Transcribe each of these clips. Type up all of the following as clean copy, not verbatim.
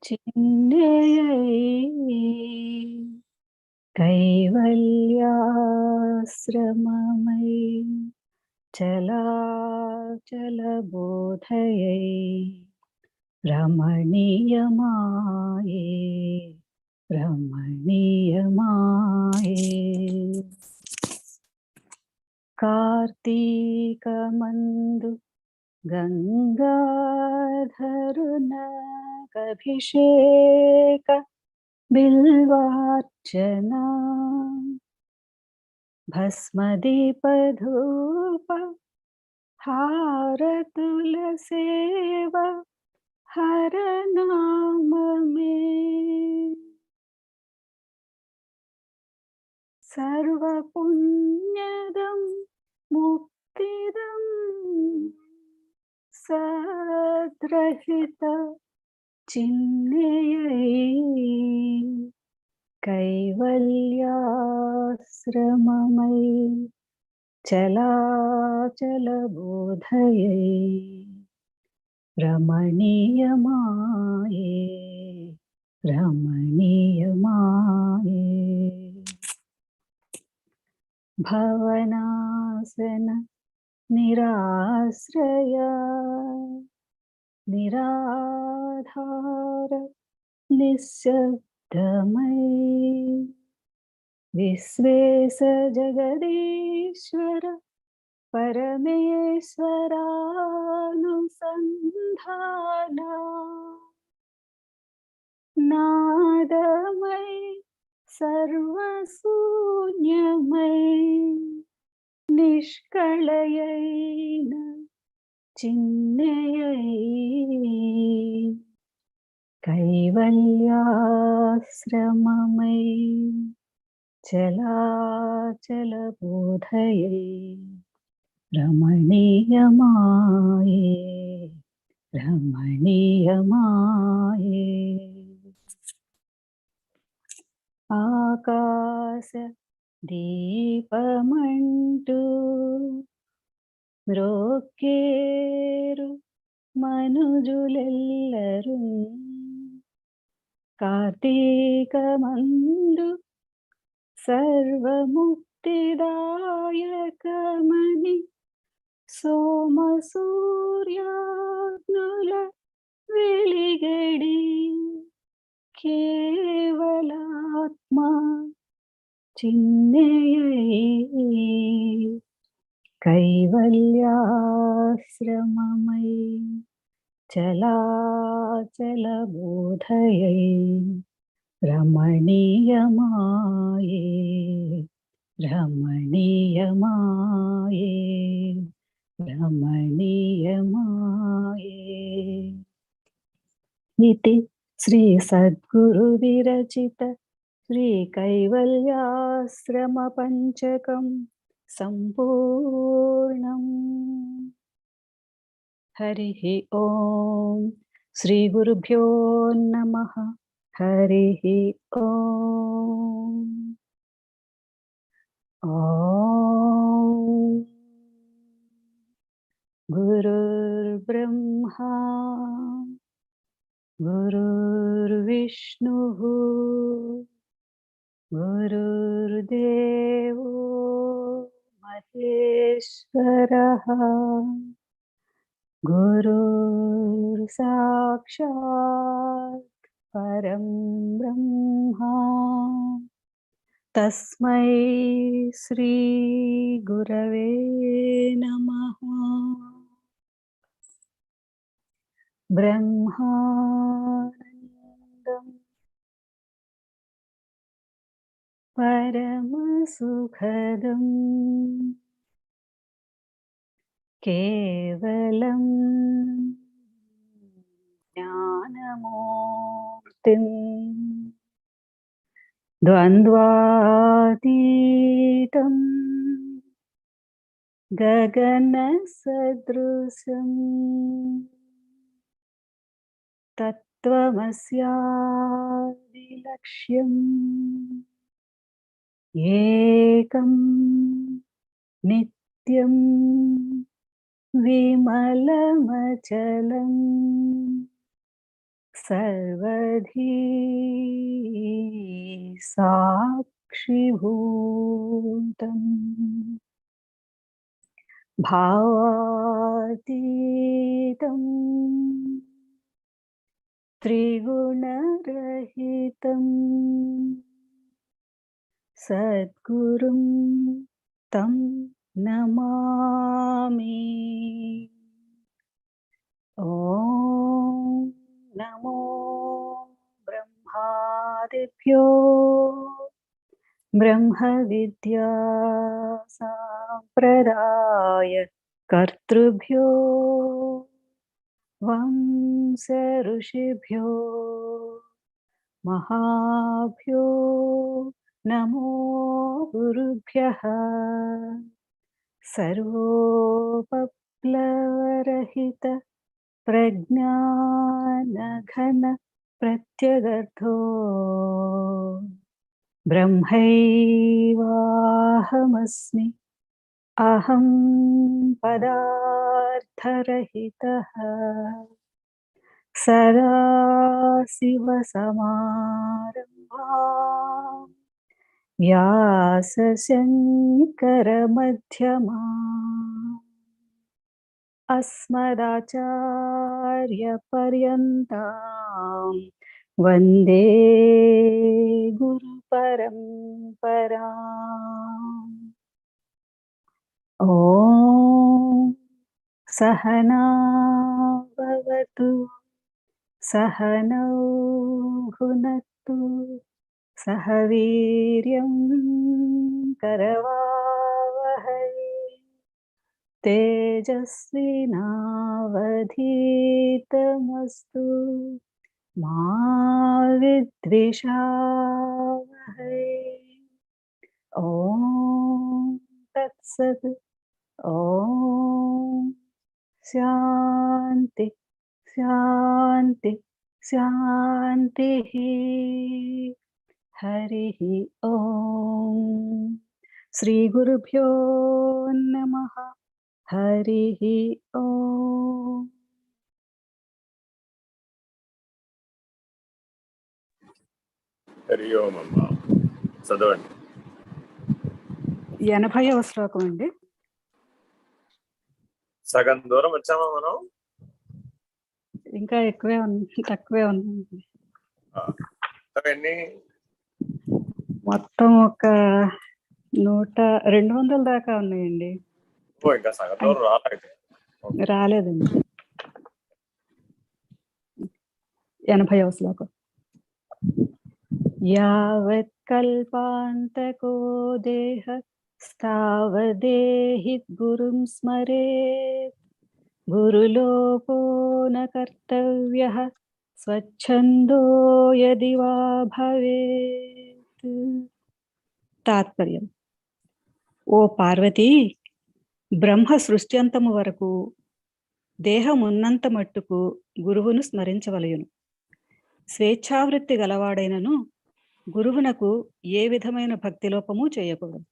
చిన్నేయై కైవల్యాశ్రమమై చలాచలబోధయై రమణీయమాయే రమణీయమాయే. కార్తీకమందు గంగాధరునకభిషేక బిల్వార్చన భస్మదీపధూప హారతుల సేవ హరనామమే. సర్వపుణ్యదం ముక్తిదం సద్రహిత చిన్నేయై కైవల్యాశ్రమమై చలాచలబోధయై రమణీయమాయే రమణీయమాయే. భవనాసన నిరాశ్రయ నిరాధార నిశ్శబ్దమై విశ్వేశ జగదీశ్వర పరమేశ్వరానుసంధాన నాదమై సర్వశూన్యమై నిష్కళయైన చిన్నేయై కైవల్యాశ్రమమై చలాచలబోధయై రమణీయమాయే రమణీయమాయే. ఆకాశ దీపమంటూ మ్రోక్కేరు మనుజులెల్లరు కార్తీకమందు సర్వముక్తిదాయకమని సోమసూర్యాగ్నుల వెలిగడి కేవలాత్మ చిన్నేయై కైవల్యాశ్రమమై చలాచలబోధయై రమణీయమాయే రమణీయమాయే రమణీయమాయే. ఇతి శ్రీ సద్గురు విరచిత శ్రీ కైవల్యాశ్రమ పంచకం సంపూర్ణం. హరి ఓం. శ్రీ గురుభ్యో నమః. హరి ఓం. ఓం గురుర్బ్రహ్మా గురుర్విష్ణుః గురుర్దేవో మహేశ్వరః గురుర్సాక్షాత్ పరం బ్రహ్మ తస్మై శ్రీ గురవే నమః. బ్రహ్మానందం పరమసుఖదం కేవలం జ్ఞానమూర్తిం ద్వంద్వాతీతం గగనసదృశం తత్వమస్యాదిలక్ష్యం ఏకం నిత్యం విమలమచలం सर्वधी साक्षिभूतम् भावातीतम् त्रिगुणरहितम् सद्गुरुं तं नमामि। ॐ नमो ब्रह्मादिभ्यो ब्रह्मविद्या सम्प्रदाय कर्तृभ्यो वंश ऋषिभ्यो महाभ्यो नमो गुरुभ्यः। सर्वोपप्लवरहित प्रज्ञानघन प्रत्यगर्थो ब्रह्मैवाहमस्मि। अहं पदार्थरहितः सदाशिवसमारम्भाम् व्यासशङ्करमध्यमाम् अस्मदाचार्यपर्यन्ताम् वन्दे गुरुपरम्पराम्। ॐ सहना भवतु सहनौ भुनक्तु सह वीर्यं करवावहै तेजस्विनावधीतमस्तु मा विद्विषावहै। ॐ तत्सत्। ॐ शान्ति शान्ति शान्तिः। हरिः ॐ। श्रीगुरुभ्यो नमः। हरिः ॐ। హరి ఓం అమ్మ. చదవండి. 80వ శ్లోకం అండి. సగం దూరం వచ్చామా మనం? ఇంకా ఎక్కువే ఉంది, తక్కువే ఉంది. ఎన్ని? మొత్తం ఒక 200 దాకా ఉన్నాయండి. ఇంకా సగం దూరం రాలేదండి. 80వ శ్లోకం. యావత్ కల్పాంతకో దేహ స్థావదేహి గురుం స్మరేత్ గురులోపో న కర్తవ్యః స్వచ్ఛందో యది వా భవేత్. తాత్పర్యం: ఓ పార్వతీ, బ్రహ్మ సృష్ట్యంతము వరకు దేహమున్నంత మట్టుకు గురువును స్మరించవలయును. స్వేచ్ఛావృత్తి గలవాడైనను గురువునకు ఏ విధమైన భక్తిలోపము చేయకూడదు.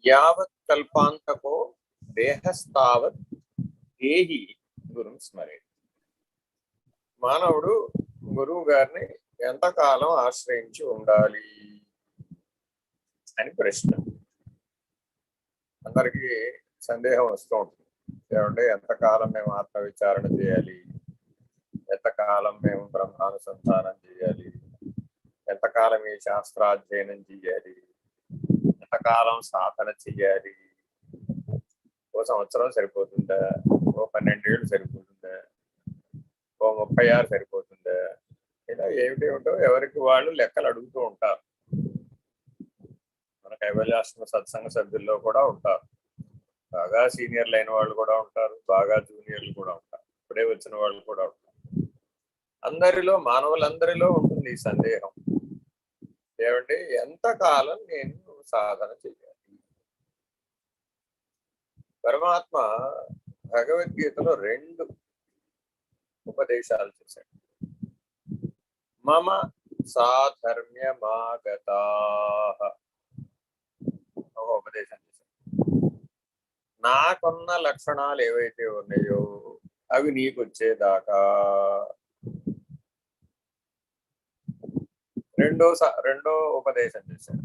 యావత్ కల్పాంతకో దేహస్థావత్ దేహి గురుం స్మరే. మానవుడు గురువు గారిని ఎంతకాలం ఆశ్రయించి ఉండాలి అని ప్రశ్న. అందరికీ సందేహం వస్తూ ఉంటుంది. ఏమంటే ఎంతకాలం మేము ఆత్మవిచారణ చేయాలి, ఎంతకాలం మేము బ్రహ్మానుసంధానం చేయాలి, ఎంతకాలం ఈ శాస్త్రాధ్యయనం చేయాలి, ఎంతకాలం సాధన చెయ్యాలి, ఓ సంవత్సరం సరిపోతుందా, ఓ 12 ఏళ్ళు సరిపోతుందా, ఓ 36 సరిపోతుందా, ఇలా ఏమిటేమిటో ఎవరికి వాళ్ళు లెక్కలు అడుగుతూ ఉంటారు. మన కైవల్యాశ్రమ సత్సంగ సభ్యుల్లో కూడా ఉంటారు. బాగా సీనియర్లు అయిన వాళ్ళు కూడా ఉంటారు, బాగా జూనియర్లు కూడా ఉంటారు, ఇప్పుడే వచ్చిన వాళ్ళు కూడా ఉంటారు. అందరిలో, మానవులందరిలో ఉంటుంది ఈ సందేహం. ఏమంటే ఎంతకాలం నేను సాధన చేయాలి? పరమాత్మ భగవద్గీతలో 2 ఉపదేశాలు చేశాడు. మమ సాధర్మ్యమాగతాః ఒక ఉపదేశం చేశాడు. నాకున్న లక్షణాలు ఏవైతే ఉన్నాయో అవి నీకొచ్చేదాకా. రెండో ఉపదేశం చేశాడు.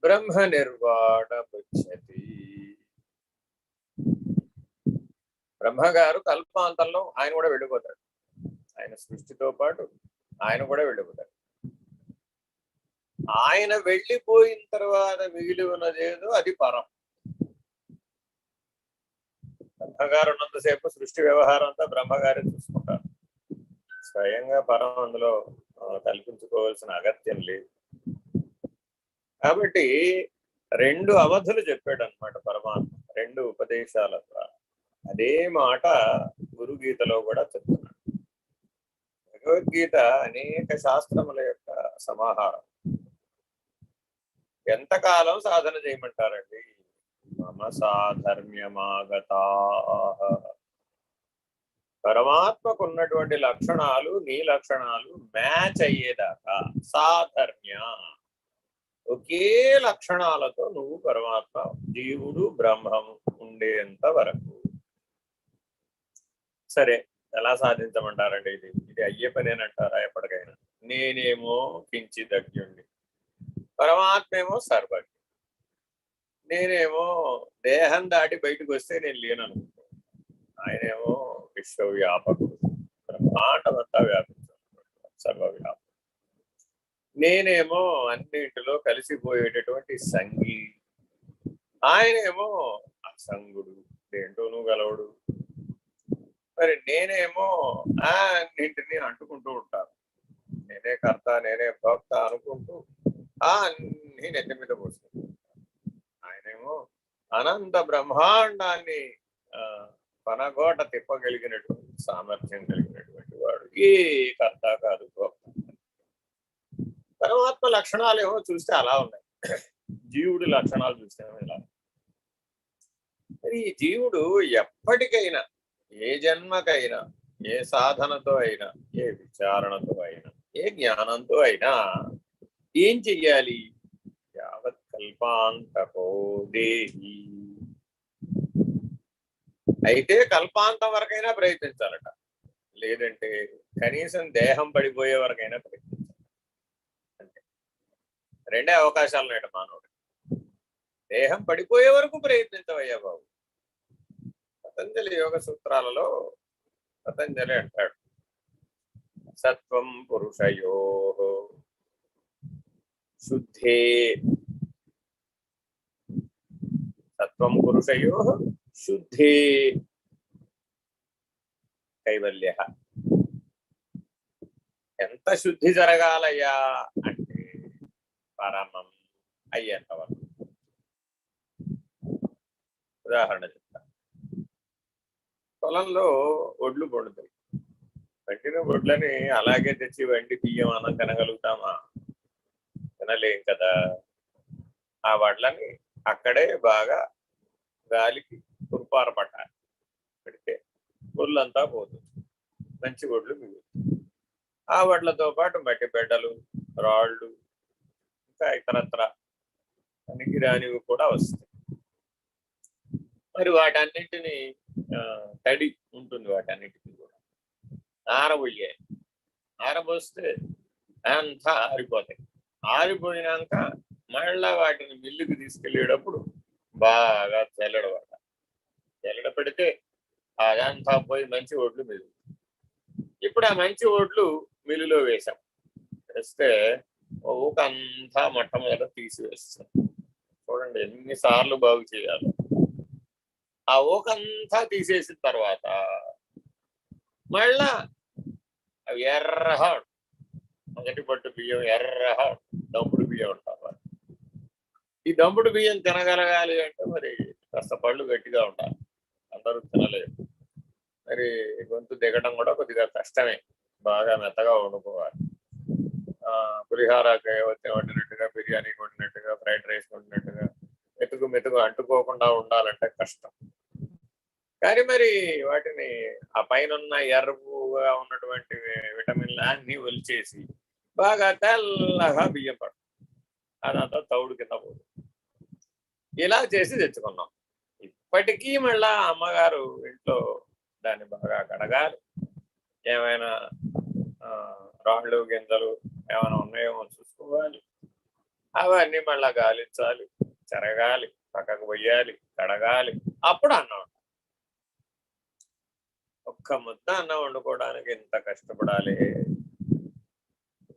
బ్రహ్మ నిర్వాణ పుచ్చతి. బ్రహ్మగారు కల్పాంతంలో ఆయన కూడా వెళ్ళిపోతాడు. ఆయన సృష్టితో పాటు ఆయన కూడా వెళ్ళిపోతాడు. ఆయన వెళ్ళిపోయిన తర్వాత మిగిలి ఉన్నదేదో అది పరం. బ్రహ్మగారు ఉన్నంతసేపు సృష్టి వ్యవహారం అంతా బ్రహ్మగారే చూసుకుంటారు. స్వయంగా పరం అందులో కల్పించుకోవాల్సిన అగత్యం లేదు. కాబట్టి 2 అవధులు చెప్పాడు అనమాట పరమాత్మ, 2 ఉపదేశాల ద్వారా. అదే మాట గురుగీతలో కూడా చెప్తున్నాడు. భగవద్గీత అనేక శాస్త్రముల యొక్క సమాహారం. ఎంతకాలం సాధన చేయమంటారండి? మమ సాధర్మ్యమాగతా. పరమాత్మకు ఉన్నటువంటి లక్షణాలు నీ లక్షణాలు మ్యాచ్ అయ్యేదాకా, సాధర్మ్య ఒకే లక్షణాలతో నువ్వు పరమాత్మ జీవుడు బ్రహ్మము ఉండేంత వరకు. సరే, ఎలా సాధించమంటారండి? ఇది అయ్యే పనేనంటారా? ఎప్పటికైనా నేనేమో కించిదజ్ఞుణ్ణి, పరమాత్మేమో సర్వజ్ఞ. నేనేమో దేహం దాటి బయటకు వస్తే నేను లేననుకుంటా, ఆయనేమో విశ్వవ్యాపకుడు, బ్రహ్మాండమంతా వ్యాపించాడు, సర్వవ్యాపకుడు. నేనేమో అన్నింటిలో కలిసిపోయేటటువంటి సంగీ, ఆయనేమో అసంగుడు, దేంటోనూ గలవడు. మరి నేనేమో అన్నింటినీ అంటుకుంటూ ఉంటాను. నేనే కర్త, నేనే భోక్త అనుకుంటూ అన్ని నెత్తి మీద పోసుకుంటూ. ఆయనేమో అనంత బ్రహ్మాండాన్ని పనగోట తిప్పగలిగినటువంటి సామర్థ్యం కలిగినటువంటి వాడు. ఏ కర్త కాదు, భోక్త. పరమాత్మ లక్షణాలు ఏమో చూస్తే అలా ఉన్నాయి, జీవుడి లక్షణాలు చూస్తే ఇలా. మరి ఈ జీవుడు ఎప్పటికైనా, ఏ జన్మకైనా, ఏ సాధనతో అయినా, ఏ విచారణతో అయినా, ఏ జ్ఞానంతో అయినా ఏం చెయ్యాలి? యావత్ కల్పాంతకో దేహి. అయితే కల్పాంతం వరకైనా ప్రయత్నించాలట, లేదంటే కనీసం దేహం పడిపోయే వరకైనా ప్రయత్నించాలి. అంటే 2 అవకాశాలు ఉన్నాయట మానవుడు. దేహం పడిపోయే వరకు ప్రయత్నించవయ్యా బాబు. పతంజలి యోగ సూత్రాలలో పతంజలి అంటాడు, సత్వం పురుషయో శుద్ధే, సత్వం పురుషయో శుద్ధే కైవల్య. ఎంత శుద్ధి జరగాలయ్యా అంటే పరమం అయ్యేంతవరకు. ఉదాహరణ చెప్తా. పొలంలో ఒడ్లు పండుతాయి. పండిన ఒడ్లని అలాగే తెచ్చి వండి బియ్యం అన్నం తినగలుగుతామా? తినలేం కదా. ఆ వడ్లని అక్కడే బాగా గాలికి కురుపార పట్టాలి, పెడితే ఒళ్ళంతా పోతుంది, మంచి ఒడ్లు మిగులుతుంది. ఆ వడ్లతో పాటు మట్టి బిడ్డలు, రాళ్ళు, ఇంకా ఇతరత్ర పనికిరానివి కూడా వస్తాయి. మరి వాటన్నింటినీ తడి ఉంటుంది, వాటన్నిటికీ కూడా ఆరబోయాయి. ఆరబోస్తే అంతా ఆరిపోతాయి. ఆరిపోయినాక మళ్ళా వాటిని మిల్లుకి తీసుకెళ్ళేటప్పుడు బాగా జల్లెడబడ, జల్లెడ పెడితే అదంతా పోయి మంచి ఒడ్లు మిల్లు. ఇప్పుడు ఆ మంచి ఒడ్లు మిల్లులో వేసాం. వేస్తే ఊకంతా మొట్టమొదట తీసివేస్తాం. చూడండి ఎన్నిసార్లు బాగు చేయాలి. ఆ ఊకంతా తీసేసిన తర్వాత మళ్ళా అవి ఎర్రగా, మొదటి పట్టు బియ్యం ఎర్రగా, దంపుడు బియ్యం ఉంటారు. ఈ దంపుడు బియ్యం తినగలగాలి అంటే మరి కాస్త పళ్ళు గట్టిగా ఉండాలి, అందరూ తినలేరు. మరి గొంతు దిగడం కూడా కొద్దిగా కష్టమే, బాగా మెత్తగా వండుకోవాలి. పులిహార వండినట్టుగా, బిర్యానీ వండినట్టుగా, ఫ్రైడ్ రైస్ వండినట్టుగా మెతుకు మెతుకు అంటుకోకుండా ఉండాలంటే కష్టం. కానీ మరి వాటిని ఆ పైన ఎర్రగా ఉన్నటువంటి విటమిన్లు అన్ని ఒలిచేసి బాగా తెల్లగా బియ్యం పడుతుంది, అదంతా తౌడు కింద పోతుంది. ఇలా చేసి తెచ్చుకున్నాం. ఇప్పటికీ మళ్ళా అమ్మగారు ఇంట్లో దాన్ని బాగా కడగాలి. ఏమైనా రాళ్ళు గింజలు ఏమైనా ఉన్నాయో చూసుకోవాలి. అవన్నీ మళ్ళా గాలించాలి, చెరగాలి, పక్కకు పోయాలి, కడగాలి. అప్పుడు అన్నం. ఒక్క ముద్ద అన్నం వండుకోవడానికి ఎంత కష్టపడాలి.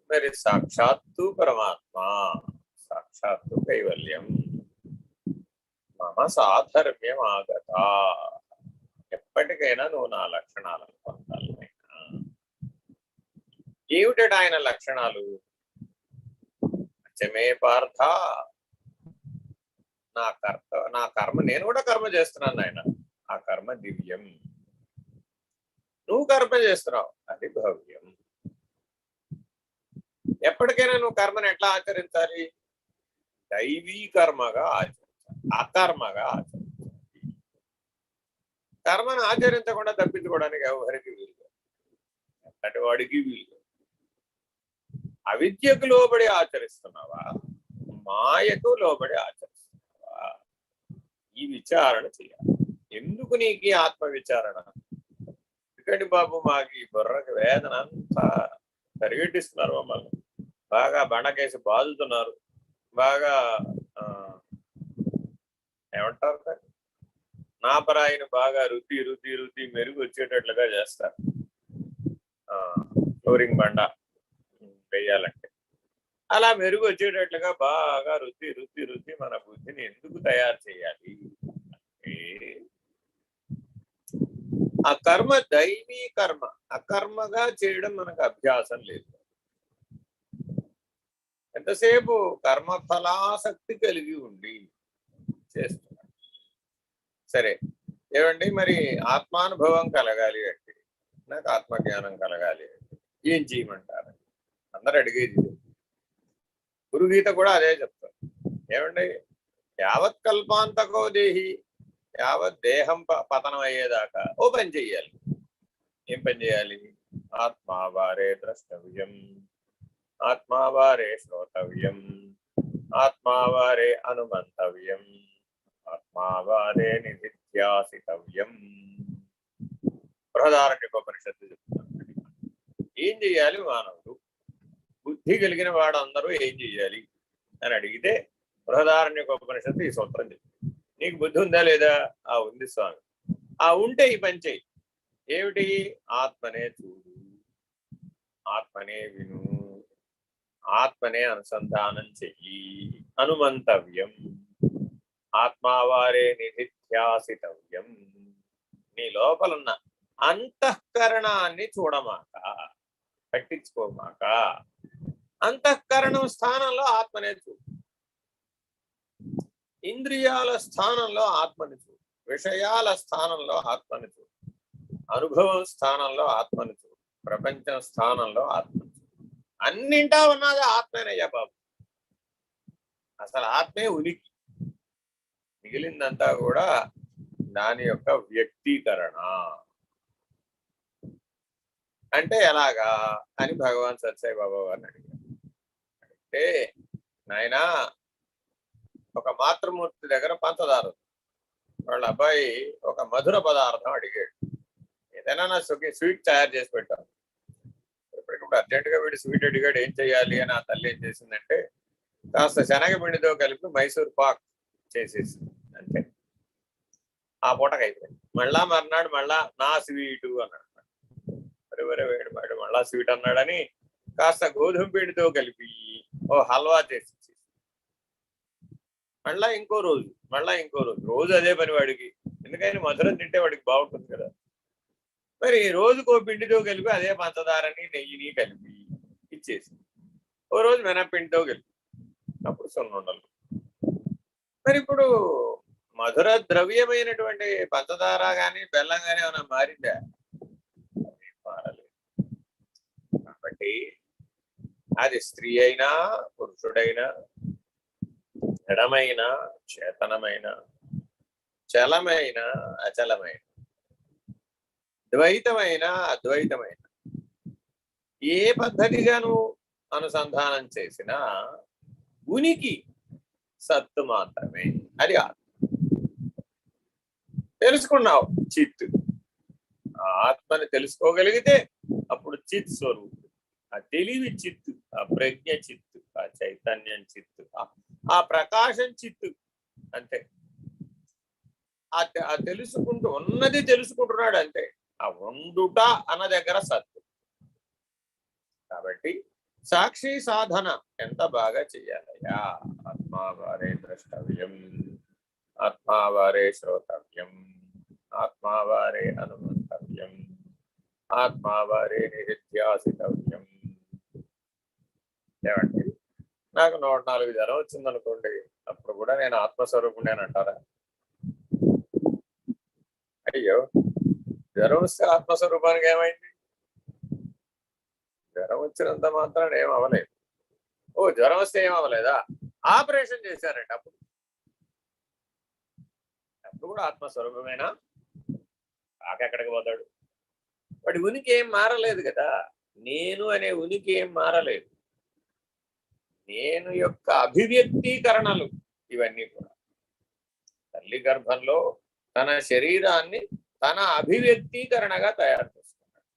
మరి సాక్షాత్తు పరమాత్మ, సాక్షాత్తు కైవల్యం. మమ సాధర్మ్యం ఆగత. ఎప్పటికైనా నువ్వు నా లక్షణాలను పొందాలి. ఏమిటట ఆయన లక్షణాలు? అచ్చమే పార్థ, నా కర్మ నేను కూడా కర్మ చేస్తున్నాను ఆయన. ఆ కర్మ దివ్యం. నువ్వు కర్మ చేస్తున్నావు, అది భవ్యం. ఎప్పటికైనా నువ్వు కర్మను ఎట్లా ఆచరించాలి? దైవీ కర్మగా ఆచరించాలి, అకర్మగా ఆచరించాలి. కర్మను ఆచరించకుండా తప్పించుకోవడానికి ఎవరికి వీలు, ఎంతటి వాడికి వీలు. అవిద్యకు లోబడి ఆచరిస్తున్నావా, మాయకు లోబడి ఆచరిస్తున్నావా? ఈ విచారణ చేయాలి. ఎందుకు నీకు ఈ ఆత్మ విచారణ? ఎందుకంటే బాబు మాకు ఈ బుర్రకు వేదన అంతా పరిగెట్టిస్తున్నారు, మమ్మల్ని బాగా బండకేసి బాదుతున్నారు, బాగా ఏమంటారు నాపరాయిని బాగా రుద్ది రుద్ది రుద్ది మెరుగు వచ్చేటట్లుగా చేస్తారు. ఫ్లోరింగ్ బండ వేయాలంటే అలా మెరుగు వచ్చేటట్లుగా బాగా రుద్ది రుద్ది రుద్ది మన బుద్ధిని ఎందుకు తయారు చేయాలి? ఆ కర్మ దైవీ కర్మ, అకర్మగా చేయడం మనకు అభ్యాసం లేదు. ఎంతసేపు కర్మ ఫలాసక్తి కలిగి ఉండి చేస్తున్నాడు. సరే ఏమండి, మరి ఆత్మానుభవం కలగాలి అంటే, నాకు ఆత్మజ్ఞానం కలగాలి అంటే ఏం చేయమంటారు? అందరు అడిగేది. గురుగీత కూడా అదే చెప్తారు. ఏమండి, యావత్ కల్పాంతకో దేహి, యావత్ దేహం పతనం అయ్యేదాకా ఓ పని చెయ్యాలి. ఏం పని చేయాలి? ఆత్మావారే ద్రష్టవ్యం, ఆత్మావారే శ్రోతవ్యం, ఆత్మావారే అనుమంతవ్యం, ఆత్మావారే నిధిధ్యాసితవ్యం. బృహదారణ్యోపనిషత్తు చెప్తున్నారు. ఏం చెయ్యాలి మానవుడు? బుద్ధి కలిగిన వాడందరూ ఏం చెయ్యాలి అని అడిగితే బృహదారణ్యోపనిషత్తు ఈ సూత్రం చెప్తుంది. నీకు బుద్ధి ఉందా లేదా? ఆ ఉంది స్వామి. ఆ ఉంటే ఈ పని చెయ్యి. ఏమిటి? ఆత్మనే చూడు, ఆత్మనే విను, ఆత్మనే అనుసంధానం చెయ్యి, అనుమంతవ్యం, ఆత్మావారే నిధిధ్యాసితవ్యం. నీ లోపలున్న అంతఃకరణాన్ని చూడమాక, పట్టించుకోమాక. అంతఃకరణం స్థానంలో ఆత్మనే చూడు, ఇంద్రియాల స్థానంలో ఆత్మని చూడు, విషయాల స్థానంలో ఆత్మని చూడు, అనుభవం స్థానంలో ఆత్మని చూడు, ప్రపంచం స్థానంలో ఆత్మని చూడు. అన్నింటా ఉన్నది ఆత్మేనయ్యా బాబు. అసలు ఆత్మే ఉనికి, మిగిలిందంతా కూడా దాని యొక్క వ్యక్తీకరణ. అంటే ఎలాగా అని భగవాన్ సత్సాయి బాబా వారిని అడిగారు. అంటే నాయనా, ఒక మాతృమూర్తి దగ్గర పంచదార, వాళ్ళ అబ్బాయి ఒక మధుర పదార్థం అడిగాడు. ఏదైనా నా స్వీట్ తయారు చేసి పెట్టాను. ఇప్పటికప్పుడు అర్జెంటుగా వీడు స్వీట్ అడిగాడు, ఏం చెయ్యాలి అని ఆ తల్లి ఏం చేసిందంటే కాస్త శనగపిండితో కలిపి మైసూర్ పాక్ చేసేసింది. అంతే, ఆ పూటకు అయిపోయింది. మళ్ళా మర్నాడు మళ్ళా నా స్వీటు అన్నాడు. వరే వేడు వాడు మళ్ళా స్వీట్ అన్నాడని కాస్త గోధుమ పిండితో కలిపి ఓ హల్వా చేసి మళ్ళా ఇంకో రోజు, మళ్ళా ఇంకో రోజు, రోజు అదే పని వాడికి. ఎందుకని మధురం తింటే వాడికి బాగుంటుంది కదా. మరి రోజుకో పిండితో కలిపి అదే పంచదారని నెయ్యిని కలిపి ఇచ్చేసి ఓ రోజు మినపిండితో కలిపి, అప్పుడు సున్నుండలు. మరి ఇప్పుడు మధుర ద్రవ్యమైనటువంటి పంచదార కానీ బెల్లం కానీ ఏమైనా మారిందా? మారలేదు. కాబట్టి అది స్త్రీ అయినా పురుషుడైనా, జడమైన చేతనమైన, చలమైన అచలమైన, ద్వైతమైన అద్వైతమైన, ఏ పద్ధతిగాను అనుసంధానం చేసినా ఉనికి సత్తు మాత్రమే. అది ఆత్మ. తెలుసుకున్నావు చిత్తు, ఆ ఆత్మని తెలుసుకోగలిగితే అప్పుడు చిత్ స్వరూపుడు. ఆ తెలివి చిత్తు, ఆ ప్రజ్ఞ చిత్తు, ఆ చైతన్యం చిత్తు, ఆ ప్రకాశం చిత్తు. అంతే. ఆ తెలుసుకుంటూ ఉన్నది తెలుసుకుంటున్నాడు అంతే. ఆ ఉండుట అన్న దగ్గర సత్తు. కాబట్టి సాక్షి సాధన ఎంత బాగా చెయ్యాలయ్యా. ఆత్మావారే ద్రష్టవ్యం, ఆత్మావారే శ్రోతవ్యం, ఆత్మావారే అనుమంతవ్యం, ఆత్మావారే నిహిత్యాసితవ్యం. ఏమండి, నాకు 104 జ్వరం వచ్చిందనుకోండి, అప్పుడు కూడా నేను ఆత్మస్వరూపుణ్ణి అని అంటారా? అయ్యో, జ్వరం వస్తే ఆత్మస్వరూపానికి ఏమైంది? జ్వరం వచ్చినంత మాత్రాన ఏం అవ్వలేదు. ఓ, జ్వరం వస్తే ఏం అవ్వలేదా? ఆపరేషన్ చేశారండి, అప్పుడు కూడా ఆత్మస్వరూపమేనా? కాకెక్కడికి పోతాడు? వాడి ఉనికి ఏం మారలేదు కదా. నేను అనే ఉనికి ఏం మారలేదు. నేను యొక్క అభివ్యక్తీకరణలు ఇవన్నీ కూడా. తల్లి గర్భంలో తన శరీరాన్ని తన అభివ్యక్తీకరణగా తయారు చేసుకున్నాడు.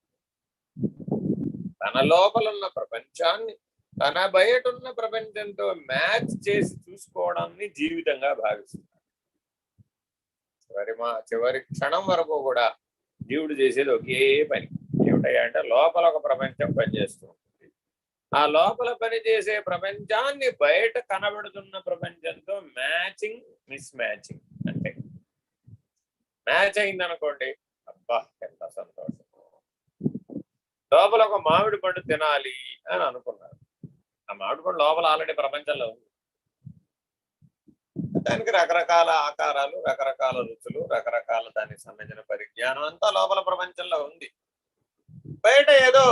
తన లోపలున్న ప్రపంచాన్ని తన బయటున్న ప్రపంచంతో మ్యాచ్ చేసి చూసుకోవడాన్ని జీవితంగా భావిస్తున్నాడు. చివరి క్షణం వరకు కూడా జీవుడు చేసేది ఒకే పని. ఏమిటయ్యా అంటే, లోపల ఒక ప్రపంచం పనిచేస్తూ ఉంటుంది. ఆ లోపల పనిచేసే ప్రపంచాన్ని బయట కనబడుతున్న ప్రపంచంతో మ్యాచింగ్, మిస్ మ్యాచింగ్. అంటే మ్యాచ్ అయిందనుకోండి, అబ్బా ఎంత సంతోషం. లోపల ఒక మామిడి పండు తినాలి అని అనుకున్నారు. ఆ మామిడి పండు లోపల ఆల్రెడీ ప్రపంచంలో ఉంది. దానికి రకరకాల ఆకారాలు, రకరకాల రుచులు, రకరకాల దానికి సంబంధించిన పరిజ్ఞానం అంతా లోపల ప్రపంచంలో ఉంది. బయట ఏదో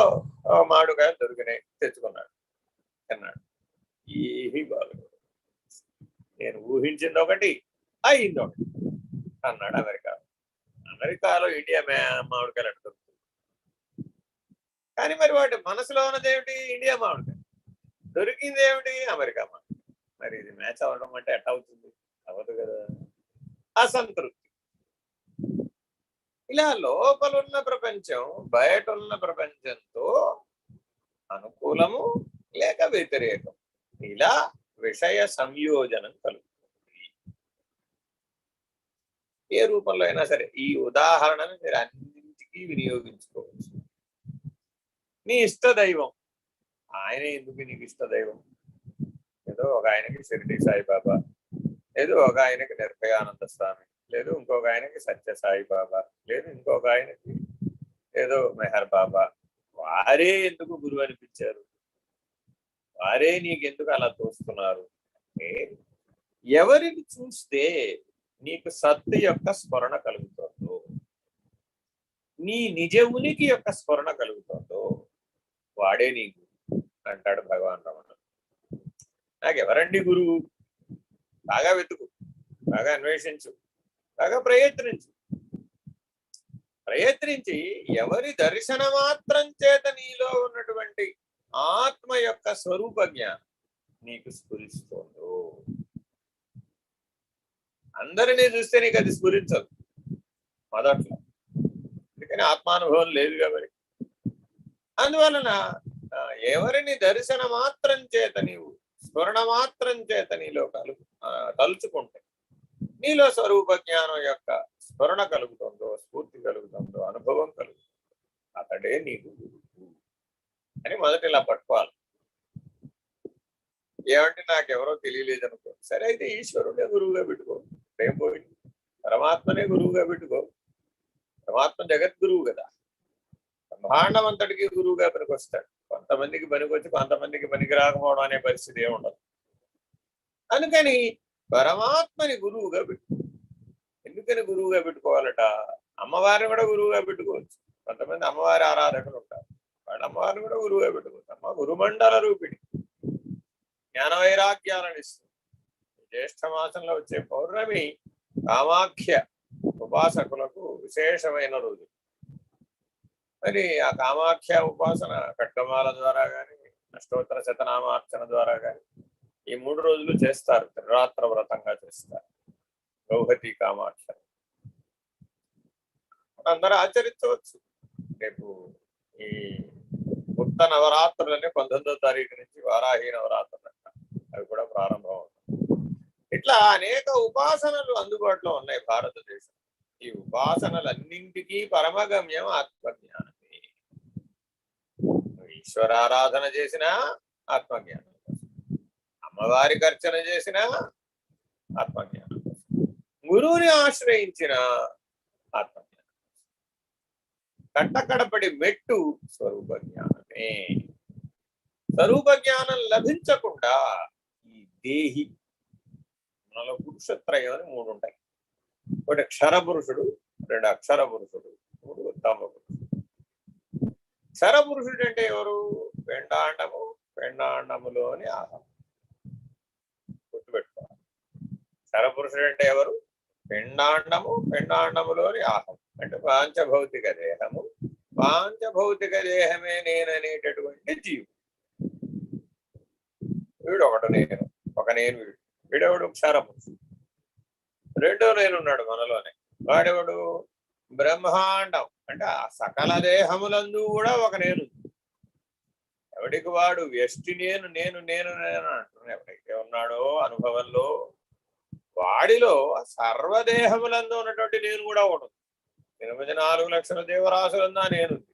మామిడికాయలు దొరికినాయి, తెచ్చుకున్నాడు, తిన్నాడు. ఏమీ బాగుంది. నేను ఊహించింది ఒకటి, అయింది ఒకటి అన్నాడు. అమెరికాలో ఇండియా మామిడికాయలు అంటే దొరుకుతుంది. కానీ మరి వాటి మనసులో ఉన్నదేమిటి? ఇండియా మామిడికాయ. దొరికింది ఏమిటి? అమెరికా మామిడికాయ. మరి ఇది మ్యాచ్ అవ్వడం అంటే ఎట్లా అవుతుంది? అవ్వదు కదా. అసంతృప్తి. ఇలా లోపలున్న ప్రపంచం బయట ఉన్న ప్రపంచంతో అనుకూలము లేక వ్యతిరేకం, ఇలా విషయ సంయోజనం కలుగుతుంది. ఏ రూపంలో అయినా సరే ఈ ఉదాహరణను మీరు అన్నింటికీ వినియోగించుకోవచ్చు. నీ ఇష్టదైవం ఆయన. ఎందుకు నీకు ఇష్టదైవం? ఏదో ఒక ఆయనకి షిరిడి సాయిబాబా, లేదు ఒక ఆయనకి నిర్భయానంద స్వామి, లేదు ఇంకొక ఆయనకి సత్య సాయిబాబా, లేదు ఇంకొక ఆయనకి ఏదో మెహర్ బాబా. వారే ఎందుకు గురువు అనిపించారు? వారే నీకెందుకు అలా తోస్తున్నారు అంటే, ఎవరిని చూస్తే నీకు సత్తు యొక్క స్మరణ కలుగుతుందో, నీ నిజ ఉనికి యొక్క స్మరణ కలుగుతుందో వాడే నీ గురువు అంటాడు భగవాన్ రమణ. నాకెవరండి గురువు? బాగా వెతుకు, బాగా అన్వేషించు, బాగా ప్రయత్నించి ఎవరి దర్శన మాత్రం చేత నీలో ఉన్నటువంటి ఆత్మ యొక్క స్వరూప జ్ఞానం నీకు స్ఫురిస్తుందో. అందరినీ చూస్తే నీకు అది స్ఫురించదు మొదట్లో, అందుకని ఆత్మానుభవం లేదు కాబట్టి. అందువలన ఎవరిని దర్శన మాత్రం చేత నీవు స్మరణ మాత్రం చేత నీలో తలుచుకుంటే నీలో స్వరూప జ్ఞానం యొక్క స్మరణ కలుగుతుందో, స్ఫూర్తి కలుగుతుందో, అనుభవం కలుగుతుందో, అతడే నీకు గురువు అని మొదట ఇలా పట్టుకోవాలి. ఏమంటే నాకెవరో తెలియలేదు అనుకో, సరే అయితే ఈశ్వరుడే గురువుగా పెట్టుకో. ఏం పోయింది? పరమాత్మనే గురువుగా పెట్టుకో. పరమాత్మ జగద్గురువు కదా, బ్రహ్మాండం అంతటికి గురువుగా పనికొస్తాడు. కొంతమందికి పనికొచ్చి కొంతమందికి పనికి రాకపోవడం అనే పరిస్థితి ఏముండదు. అందుకని పరమాత్మని గురువుగా పెట్టుకో. ఎందుకని గురువుగా పెట్టుకోవాలట? అమ్మవారిని కూడా గురువుగా పెట్టుకోవచ్చు. కొంతమంది అమ్మవారి ఆరాధకులు ఉంటారు, వాళ్ళ అమ్మవారిని కూడా గురువుగా పెట్టుకోవచ్చు. అమ్మ గురుమండల రూపిణి, జ్ఞాన వైరాగ్యాలను ఇస్తుంది. జ్యేష్ఠ మాసంలో వచ్చే పౌర్ణమి కామాఖ్య ఉపాసకులకు విశేషమైన రోజు. మరి ఆ కామాఖ్య ఉపాసన ఖడ్గమాల ద్వారా కానీ, అష్టోత్తర శతనామార్చన ద్వారా కానీ ఈ 3 రోజులు చేస్తారు. త్రిరాత్ర వ్రతంగా చేస్తారు. గౌహతి కామాఖ్య. అందరూ ఆచరించవచ్చు. రేపు ఈ గుప్త నవరాత్రులని 19వ తారీఖు నుంచి వారాహి నవరాత్రులు అంట, అవి కూడా ప్రారంభం అవుతాయి. ఇట్లా అనేక ఉపాసనలు అందుబాటులో ఉన్నాయి భారతదేశం. ఈ ఉపాసనలన్నింటికీ పరమగమ్యం ఆత్మజ్ఞానమే. ఈశ్వరారాధన చేసిన ఆత్మజ్ఞానం, అమ్మవారికి అర్చన చేసిన ఆత్మజ్ఞానం, గురువుని ఆశ్రయించిన ఆత్మజ్ఞానం, కట్టకడపడి మెట్టు స్వరూప జ్ఞానమే. స్వరూప జ్ఞానం లభించకుండా ఈ దేహి, మనలో పురుషత్రయం అని 3 ఉంటాయి. ఒకటి క్షర పురుషుడు, 2 అక్షర పురుషుడు, 3 ఉత్తమ పురుషుడు. క్షర పురుషుడు అంటే ఎవరు? పెండాండము, పెండాండములోని ఆహం. గుర్తుపెట్టుకోవాలి. క్షర పురుషుడు అంటే ఎవరు? పిండాండము, పిండాండములోని ఆహం. అంటే పాంచభౌతిక దేహము, పాంచభౌతిక దేహమే నేననేటటువంటి జీవుడు. వీడు ఒకటి నేను, ఒక నేను వీడు. వీడెవడు? క్షరపురుషుడు. రెండో నేనున్నాడు మనలోనే. వాడెవడు? బ్రహ్మాండం. అంటే ఆ సకల దేహములందు కూడా ఒక నేను. ఎవడికి వాడు వ్యష్టి నేను నేను నేను నేను అంటున్నాడు. ఎవడైతే ఉన్నాడో అనుభవంలో వాడిలో సర్వదేహములందు ఉన్నటువంటి నేను కూడా ఒకటి. 84 లక్షల దేవరాశులందా నేనుంది.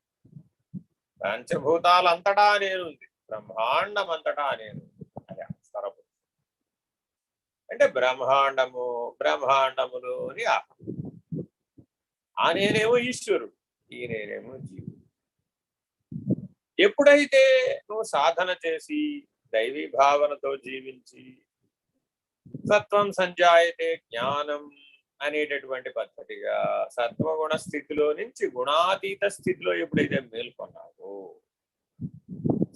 పంచభూతాలంతటా నేనుంది. బ్రహ్మాండం అంతటా నేనుంది. అది అక్షరపు. అంటే బ్రహ్మాండము, బ్రహ్మాండములోని ఆహం. ఆ నేనేమో ఈశ్వరుడు, ఈ నేనేమో జీవుడు. ఎప్పుడైతే నువ్వు సాధన చేసి దైవీ భావనతో జీవించి సత్వం సంజాయతే జ్ఞానం అనేటటువంటి పద్ధతిగా సత్వగుణ స్థితిలో నుంచి గుణాతీత స్థితిలో ఎప్పుడైతే మేల్కొన్నావో,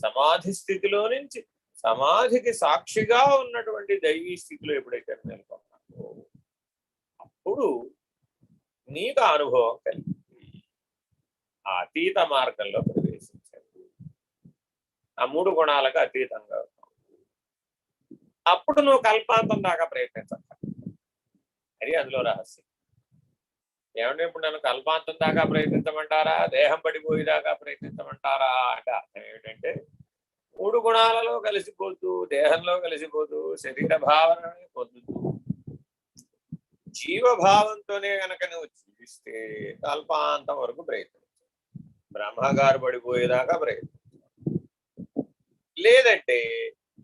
సమాధి స్థితిలో నుంచి సమాధికి సాక్షిగా ఉన్నటువంటి దైవీ స్థితిలో ఎప్పుడైతే మేల్కొన్నావో, అప్పుడు నీకు అనుభవం కలిగింది. ఆ అతీత మార్గంలో ప్రవేశించండి. ఆ 3 గుణాలకు అతీతంగా. అప్పుడు నువ్వు కల్పాంతం దాకా ప్రయత్నించాలి. అది అందులో రహస్యం. ఏమంటే ఇప్పుడు నన్ను కల్పాంతం దాకా ప్రయత్నించమంటారా, దేహం పడిపోయేదాకా ప్రయత్నించమంటారా అంటే అర్థం ఏమిటంటే 3 గుణాలలో కలిసిపోతూ, దేహంలో కలిసిపోతూ, శరీర భావనని పొందుతూ జీవభావంతోనే గనక నువ్వు జీవిస్తే కల్పాంతం వరకు ప్రయత్నించు. బ్రహ్మగారు పడిపోయేదాకా ప్రయత్నించు. లేదంటే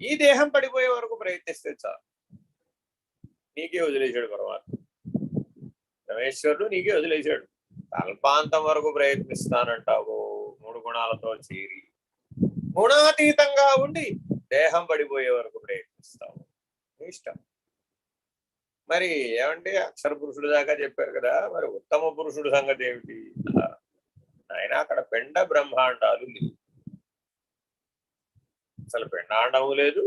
ఈ దేహం పడిపోయే వరకు ప్రయత్నిస్తే చాలు. నీకే వదిలేశాడు పరమాత్మ. రమేశ్వరుడు నీకే వదిలేశాడు. కల్పాంతం వరకు ప్రయత్నిస్తానంటావు 3 గుణాలతో చేరి. గుణాతీతంగా ఉండి దేహం పడిపోయే వరకు ప్రయత్నిస్తావు. ఇష్టం. మరి ఏమంటే అక్షర పురుషుడు దాకా చెప్పారు కదా, మరి ఉత్తమ పురుషుడు సంగతి ఏమిటి? ఆయన అక్కడ పిండ బ్రహ్మాండాలు లేవు. అసలు పిండాండము లేదు,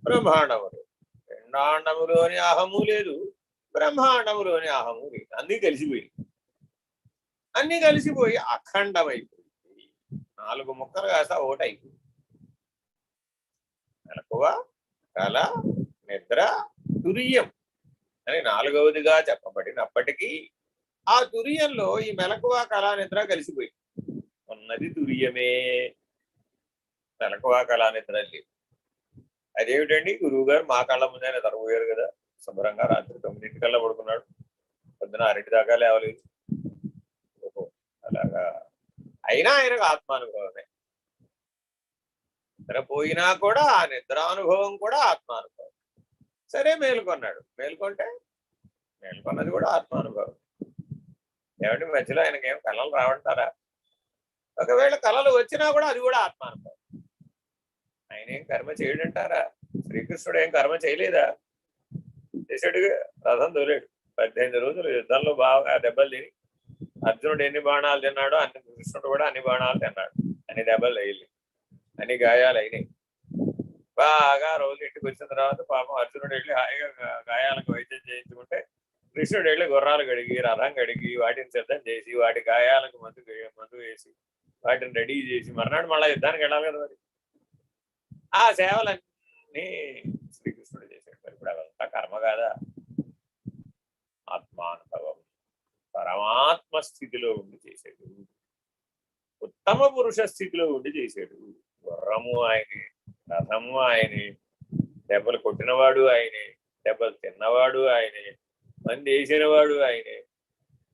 బ్రహ్మాండము లేదు. పిండాండములోని అహము లేదు, బ్రహ్మాండములోని అహము లేదు. అన్నీ కలిసిపోయి అన్ని కలిసిపోయి అఖండమైపోయింది. 4 ముక్కలు కాస్త ఒకటైపోయింది. మెలకువ, కళ, నిద్ర, తురియం అని 4వదిగా చెప్పబడినప్పటికీ ఆ తురియంలో ఈ మెలకువ, కళ, నిద్ర కలిసిపోయింది. ఉన్నది తురియమే, మెలకువ, కళ, నిద్ర లేదు. అదేమిటండి? గురువు గారు మా కళ్ళ ముందే నిద్రపోయారు కదా, శుభ్రంగా రాత్రి 9 పడుకున్నాడు, పొద్దున 6 దాకా లేవలేదు. ఓహో అలాగా. అయినా ఆయనకు ఆత్మానుభవమే. నిద్రపోయినా కూడా ఆ నిద్రానుభవం కూడా ఆత్మానుభవం. సరే మేల్కొన్నాడు. మేల్కొన్నది కూడా ఆత్మానుభవం. ఏమంటే మధ్యలో ఆయనకేం కళలు రావంటారా? ఒకవేళ కళలు వచ్చినా కూడా అది కూడా ఆత్మానుభవం. ఆయన ఏం కర్మ చేయడంటారా? శ్రీకృష్ణుడు ఏం కర్మ చేయలేదా? చేసాడుగా. రథం తోలేడు. 18 రోజులు యుద్ధంలో బాగా దెబ్బలు తిని అర్జునుడు ఎన్ని బాణాలు తిన్నాడో అన్ని కృష్ణుడు కూడా అన్ని బాణాలు తిన్నాడు. అన్ని దెబ్బలు అయ్యి అన్ని గాయాలు అయినాయి. బాగా రోజు ఇంటికి వచ్చిన తర్వాత పాపం అర్జునుడు వెళ్ళి హాయిగా గాయాలకు వైద్యం చేయించుకుంటే కృష్ణుడు వెళ్ళి గుర్రాలు కడిగి, రథం కడిగి, వాటిని సిద్ధం చేసి, వాటి గాయాలకు మందు వేసి, వాటిని రెడీ చేసి మర్నాడు మళ్ళా యుద్ధానికి వెళ్ళాలి కదా. మరి ఆ సేవలన్నీ శ్రీకృష్ణుడు చేశాడు. మరి ఇప్పుడు అవంతా కర్మ కాదా? ఆత్మానుభవం పరమాత్మ స్థితిలో ఉండి చేశాడు. ఉత్తమ పురుష స్థితిలో ఉండి చేశాడు. గుర్రము ఆయనే, రథము ఆయనే, దెబ్బలు కొట్టినవాడు ఆయనే, దెబ్బలు తిన్నవాడు ఆయనే, మంది వేసినవాడు ఆయనే,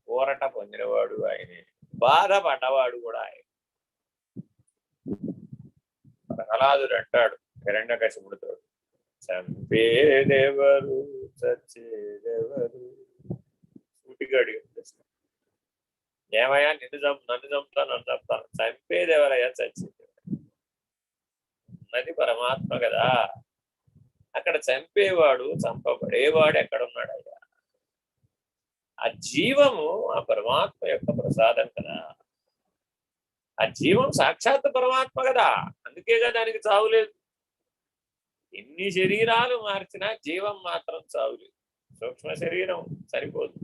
ఊరట పొందినవాడు ఆయనే, బాధపడ్డవాడు కూడా ఆయన. ప్రహ్లాదుడు అంటాడు హిరణ్యకశిపుడితో, చంపేదెవరు చచ్చేదెవరు. సూటిగాడి ప్రశ్న. ఏమయ్యా నన్ను చంపుతాను, చంపేదెవరయ్యా చచ్చేది ఉన్నది పరమాత్మ కదా. అక్కడ చంపేవాడు చంపబడేవాడు ఎక్కడున్నాడయ్యా? ఆ జీవము ఆ పరమాత్మ యొక్క ప్రసాదం కదా. ఆ జీవం సాక్షాత్ పరమాత్మ కదా. అందుకేగా దానికి చావులేదు. ఎన్ని శరీరాలు మార్చినా జీవం మాత్రం చావులేదు. సూక్ష్మ శరీరం సరిపోదు.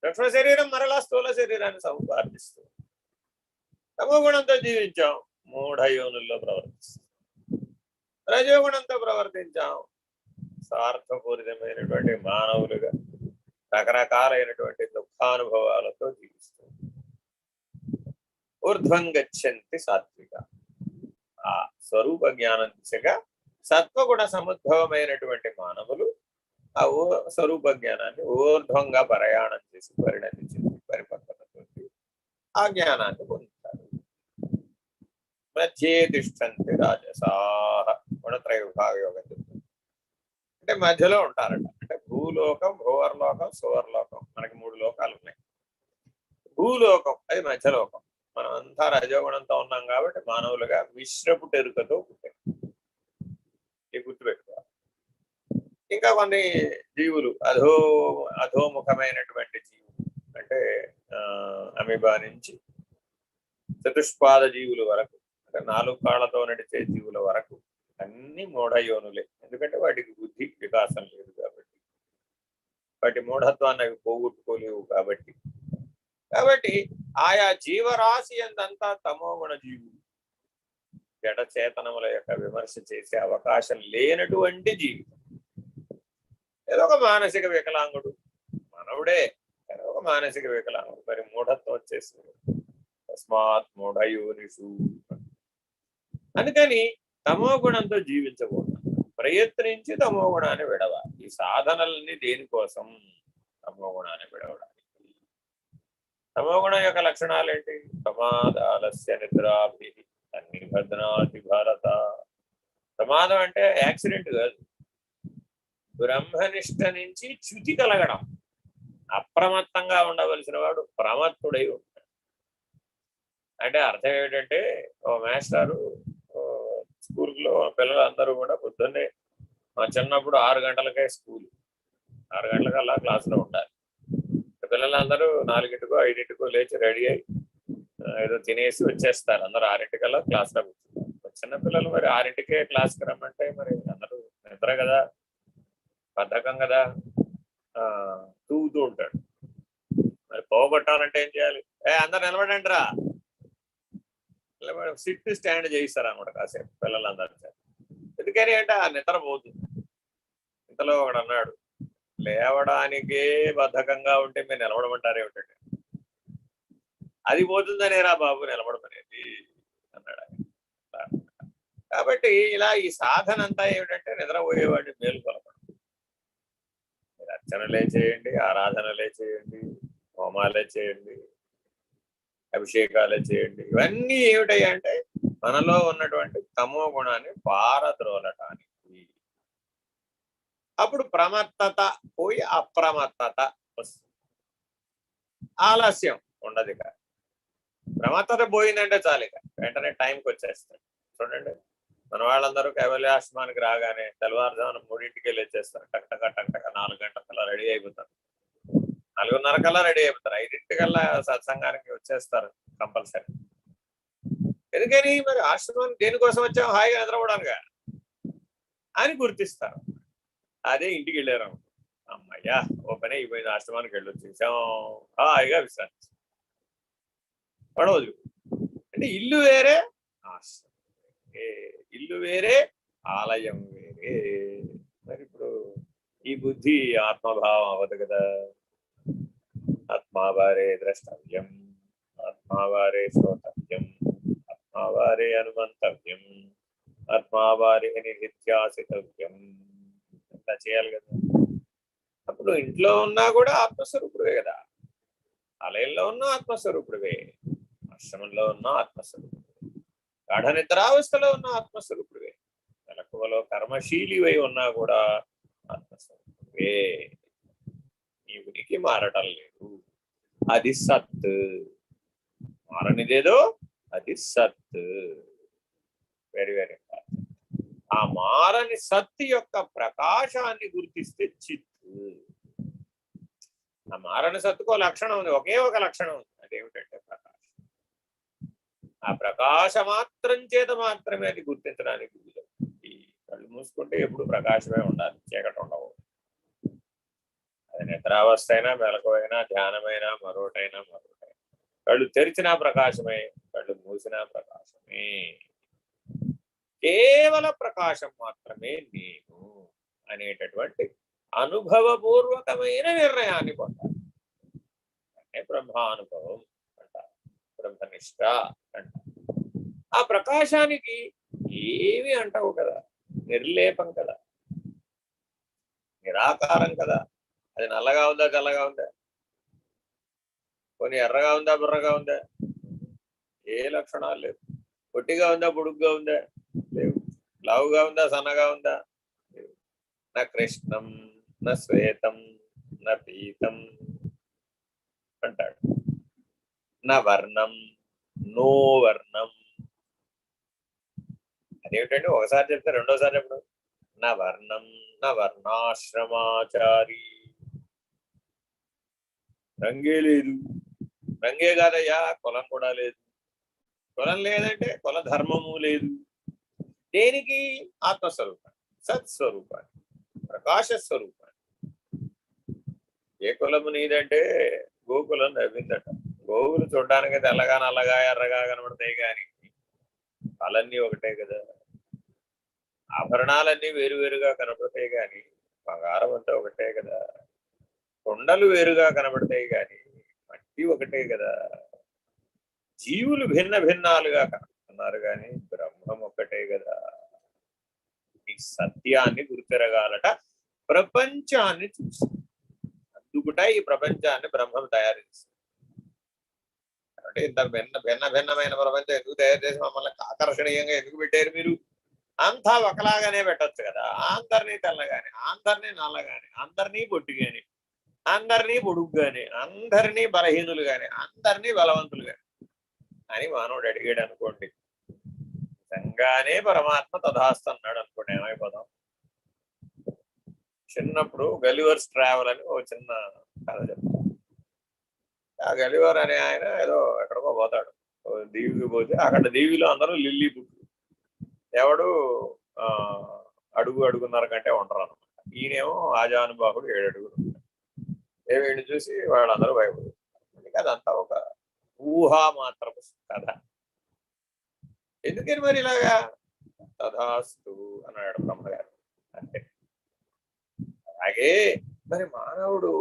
సూక్ష్మ శరీరం మరలా స్థూల శరీరాన్ని సంపాదిస్తుంది. తమోగుణంతో జీవించాం, మూఢయోనుల్లో ప్రవర్తిస్తాం. రజోగుణంతో ప్రవర్తించాం, స్వార్థపూరితమైనటువంటి మానవులుగా రకరకాలైనటువంటి దుఃఖానుభవాలతో జీవిస్తాం. ఊర్ధ్వం గచ్చంతి సాత్విక. ఆ స్వరూప జ్ఞానం దిశగా సత్వగుణ సముద్భవమైనటువంటి మానవులు ఆ స్వరూప జ్ఞానాన్ని ఊర్ధ్వంగా ప్రయాణం చేసి పరిణమించింది పరిపక్వతతో ఆ జ్ఞానాన్ని పొందుతారు. మధ్యే తిష్టంతి రాజసాహ. గుణత్రయ విభాగ యోగం చెప్తుంది. అంటే మధ్యలో ఉంటారట. అంటే భూలోకం, భూవర్లోకం, సువర్లోకం. మనకి 3 లోకాలు ఉన్నాయి. భూలోకం అది మధ్యలోకం. మనం అంతా రజోగుణంతో ఉన్నాం కాబట్టి మానవులుగా మిశ్రపు టెరుకతో పుట్టాం. ఈ గుర్తుపెట్టుకోవాలి. ఇంకా కొన్ని జీవులు అధోముఖమైనటువంటి జీవులు అంటే అమీబా నుంచి చతుష్పాద జీవుల వరకు, అంటే 4 కాళ్ళతో నడిచే జీవుల వరకు అన్ని మూఢయోనులే. ఎందుకంటే వాటికి బుద్ధి వికాసం లేదు కాబట్టి, వాటి మూఢత్వాన్ని అవి పోగొట్టుకోలేవు కాబట్టి. ఆయా జీవరాశి అంతా తమోగుణ జీవులు, జడ చేతనముల యొక్క విమర్శ చేసే అవకాశం లేనటువంటి జీవితం. ఏదో ఒక మానసిక వికలాంగుడు, మనవుడే కానీ ఒక మానసిక వికలాంగుడు, మరి మూఢత్వం వచ్చేసింది. తస్మాత్ మూఢయోనిషు. అందుకని తమోగుణంతో జీవించకూడదు. ప్రయత్నించి తమోగుణాన్ని విడవాలి. ఈ సాధనలన్నీ దేనికోసం? తమోగుణాన్ని విడవడానికి. తమోగుణం యొక్క లక్షణాలు ఏంటి? ప్రమాదాలస్య నిద్రాభి అగ్నిభద్నాతి భారత. ప్రమాదం అంటే యాక్సిడెంట్ కాదు. బ్రహ్మనిష్ట నుంచి చ్యుతి కలగడం. అప్రమత్తంగా ఉండవలసిన వాడు ప్రమత్తుడై ఉంటాడు. అంటే అర్థం ఏమిటంటే, ఓ మాస్టారు స్కూల్లో పిల్లలందరూ కూడా పొద్దున్నే చిన్నప్పుడు 6 గంటలకే స్కూల్, 6 గంటలకల్లా క్లాసులో ఉండాలి. పిల్లలందరూ 4ంటికో 5ంటికో లేచి రెడీ అయ్యి ఏదో తినేసి వచ్చేస్తారు. అందరూ 6ంటికల్లా క్లాస్లో కూర్చుంటారు. చిన్నపిల్లలు మరి 6ంటికే క్లాస్కి రమ్మంటే మరి అందరూ నిద్ర కదా, బద్ధకం కదా, తూగుతూ ఉంటాడు. మరి పోగొట్టాలంటే ఏం చేయాలి? అందరు నిలబడండి రా, సిట్ స్టాండ్ చేయిస్తారు అనమాట కాసేపు పిల్లలందరూ. ఎందుకని అంటే ఆ నిద్ర పోతుంది. ఇంతలో ఒకడు అన్నాడు, లేవడానికే బద్ధకంగా ఉంటే మీరు నిలబడమంటారు ఏమిటండి? అది పోతుందనేరా బాబు నిలబడమనేది అన్నాడు. కాబట్టి ఇలా ఈ సాధన అంతా ఏమిటంటే నిద్రపోయేవాడిని మేలుకొలపడం. మీరు అర్చనలే చేయండి, ఆరాధనలే చేయండి, హోమాలే చేయండి, అభిషేకాలే చేయండి. ఇవన్నీ ఏమిటాయి అంటే మనలో ఉన్నటువంటి తమో గుణాన్ని పారద్రోలటానికి. అప్పుడు ప్రమత్తత పోయి అప్రమత్తత వస్తుంది. ఆలస్యం ఉండదు. ఇక ప్రమత్తత పోయిందంటే చాలు, ఇక వెంటనే టైంకి వచ్చేస్తాడు. చూడండి, మన వాళ్ళందరూ కైవల్యాశ్రమానికి రాగానే తెల్లవారుజామున 3ంటికి లేచేస్తారు. టక్టక 4 గంటలకల్లా రెడీ అయిపోతారు. 4:30 కల్లా రెడీ అయిపోతారు. 5ంటికల్లా సత్సంగానికి వచ్చేస్తారు కంపల్సరీ. ఎందుకని? మరి ఆశ్రమం దేనికోసం వచ్చాం? హాయిగా నిద్రపోవడానిగా అని గుర్తిస్తారు. అదే ఇంటికి వెళ్ళారు, అమ్మయ్యా ఓ పని అయిపోయింది, ఆశ్రమానికి వెళ్ళొచ్చేసాం, హాయిగా విశ్రాంతి. పడవదు. అంటే ఇల్లు వేరే, ఆశ్రమం ఇల్లు వేరే, ఆలయం వేరే. మరి ఇప్పుడు ఈ బుద్ధి ఆత్మభావం అవ్వదు కదా. ఆత్మావారే ద్రష్టవ్యం, ఆత్మావారే శ్రోతవ్యం, ఆత్మావారే అనుమంతవ్యం, ఆత్మావారే నిధిధ్యాసితవ్యం. అట్లా చేయాలి కదా. అప్పుడు ఇంట్లో ఉన్నా కూడా ఆత్మస్వరూపుడివే కదా, ఆలయంలో ఉన్న ఆత్మస్వరూపుడివే, ఆశ్రమంలో ఉన్న ఆత్మస్వరూపుడివే, గాఢ నిద్రావస్థలో ఉన్న ఆత్మస్వరూపుడివే, మెలకువలో కర్మశీలివై ఉన్నా కూడా ఆత్మస్వరూపుడివే. నీ ఉనికి మారటం లేదు, అది సత్. మారనిదేదో అది సత్. Very very important. ఆ మారని సత్ యొక్క ప్రకాశాన్ని గుర్తిస్తే చిత్తు. ఆ మారని సత్తుకో లక్షణం ఉంది, ఒకే ఒక లక్షణం ఉంది, అదేమిటంటే ప్రకాశం. ఆ ప్రకాశ మాత్రం చేత మాత్రమే అది గుర్తించడానికి వీలు. ఈ కళ్ళు మూసుకుంటే ఎప్పుడు ప్రకాశమే ఉండాలి, చీకటి ఉండవు. అది నిద్రావస్థ అయినా, మెలకువైనా, ధ్యానమైనా, మరొకటైనా. కళ్ళు తెరిచినా ప్రకాశమే, కళ్ళు మూసినా ప్రకాశమే. కేవల ప్రకాశం మాత్రమే నేను అనేటటువంటి అనుభవపూర్వకమైన నిర్ణయాన్ని పొందాలి. అంటే బ్రహ్మానుభవం అంటారు, బ్రహ్మనిష్ట అంటారు. ఆ ప్రకాశానికి ఏమి అంటావు కదా, నిర్లేపం కదా, నిరాకారం కదా. అది నల్లగా ఉందా, తెల్లగా ఉందా, కొన్ని ఎర్రగా ఉందా, బుర్రగా ఉందా, ఏ లక్షణాలు లేవు. పొట్టిగా ఉందా, పొడుగ్గా ఉందా, లేవు. లావుగా ఉందా, సన్నగా ఉందా, లేవు. నా కృష్ణం, నా శ్వేతం, నా పీతం అంటాడు. నా వర్ణం, నో వర్ణం. అదేమిటంటే ఒకసారి చెప్తే రెండోసారి ఎప్పుడు? నా వర్ణం, నా వర్ణాశ్రమాచారి. రంగే లేదు, రంగే కాదయ్యా, కులం కూడా లేదు. కులం లేదంటే కుల ధర్మము లేదు. దేనికి? ఆత్మస్వరూపాన్ని, సత్స్వరూపాన్ని, ప్రకాశ స్వరూపాన్ని. ఏ కులము నీదంటే గోకులం నవ్విందట. గోవులు చూడడానికి తెల్లగా, నల్లగా, ఎర్రగా కనబడతాయి కానీ వాళ్ళన్నీ ఒకటే కదా. ఆభరణాలన్నీ వేరువేరుగా కనబడతాయి కానీ బంగారం అంతా ఒకటే కదా. కొండలు వేరుగా కనబడతాయి కానీ మట్టి ఒకటే కదా. జీవులు భిన్న భిన్నాలుగా కనబడుతున్నారు కానీ బ్రహ్మం ఒక్కటే కదా. ఈ సత్యాన్ని గుర్తిరగాలట ప్రపంచాన్ని చూసి. అందుకుట ఈ ప్రపంచాన్ని బ్రహ్మం తయారు చేస్తుంది. అంటే ఇంత భిన్నమైన ప్రపంచం ఎందుకు తయారు చేసి మమ్మల్ని ఆకర్షణీయంగా ఎందుకు పెట్టారు మీరు? అంతా ఒకలాగానే పెట్టచ్చు కదా. అందరినీ తెల్లగాని, అందరినీ నల్లగాని, అందరినీ పొట్టిగాని, అందరినీ పొడుగ్గాని, అందరినీ బలహీనులు గాని, అందరినీ బలవంతులు గాని అని మానవుడు అడిగాడు అనుకోండి, నిజంగానే పరమాత్మ తథాస్తు అన్నాడు అనుకోండి, ఏమైపోదాం? చిన్నప్పుడు గలివర్స్ ట్రావెల్ అని ఒక చిన్న కథ చెప్తాను. ఆ గలివర్ అనే ఆయన ఏదో ఎక్కడికో పోతాడు, దీవికి పోతే అక్కడ దీవిలో అందరూ లిల్లీ పుట్లు. ఎవడు అడుగున్నర కంటే ఉండరు అనమాట. ఈయనేమో ఆజానుబాహుడు 7 అడుగులు. వీడిని చూసి వాళ్ళందరూ భయపడుతారు. అందుకే అదంతా ఒక ఊహా మాత్రపు కథ. ఎందుకని మరి ఇలాగా? తథాస్తు అన్నాడు బ్రహ్మగారు. అంతే. అలాగే మరి మానవుడు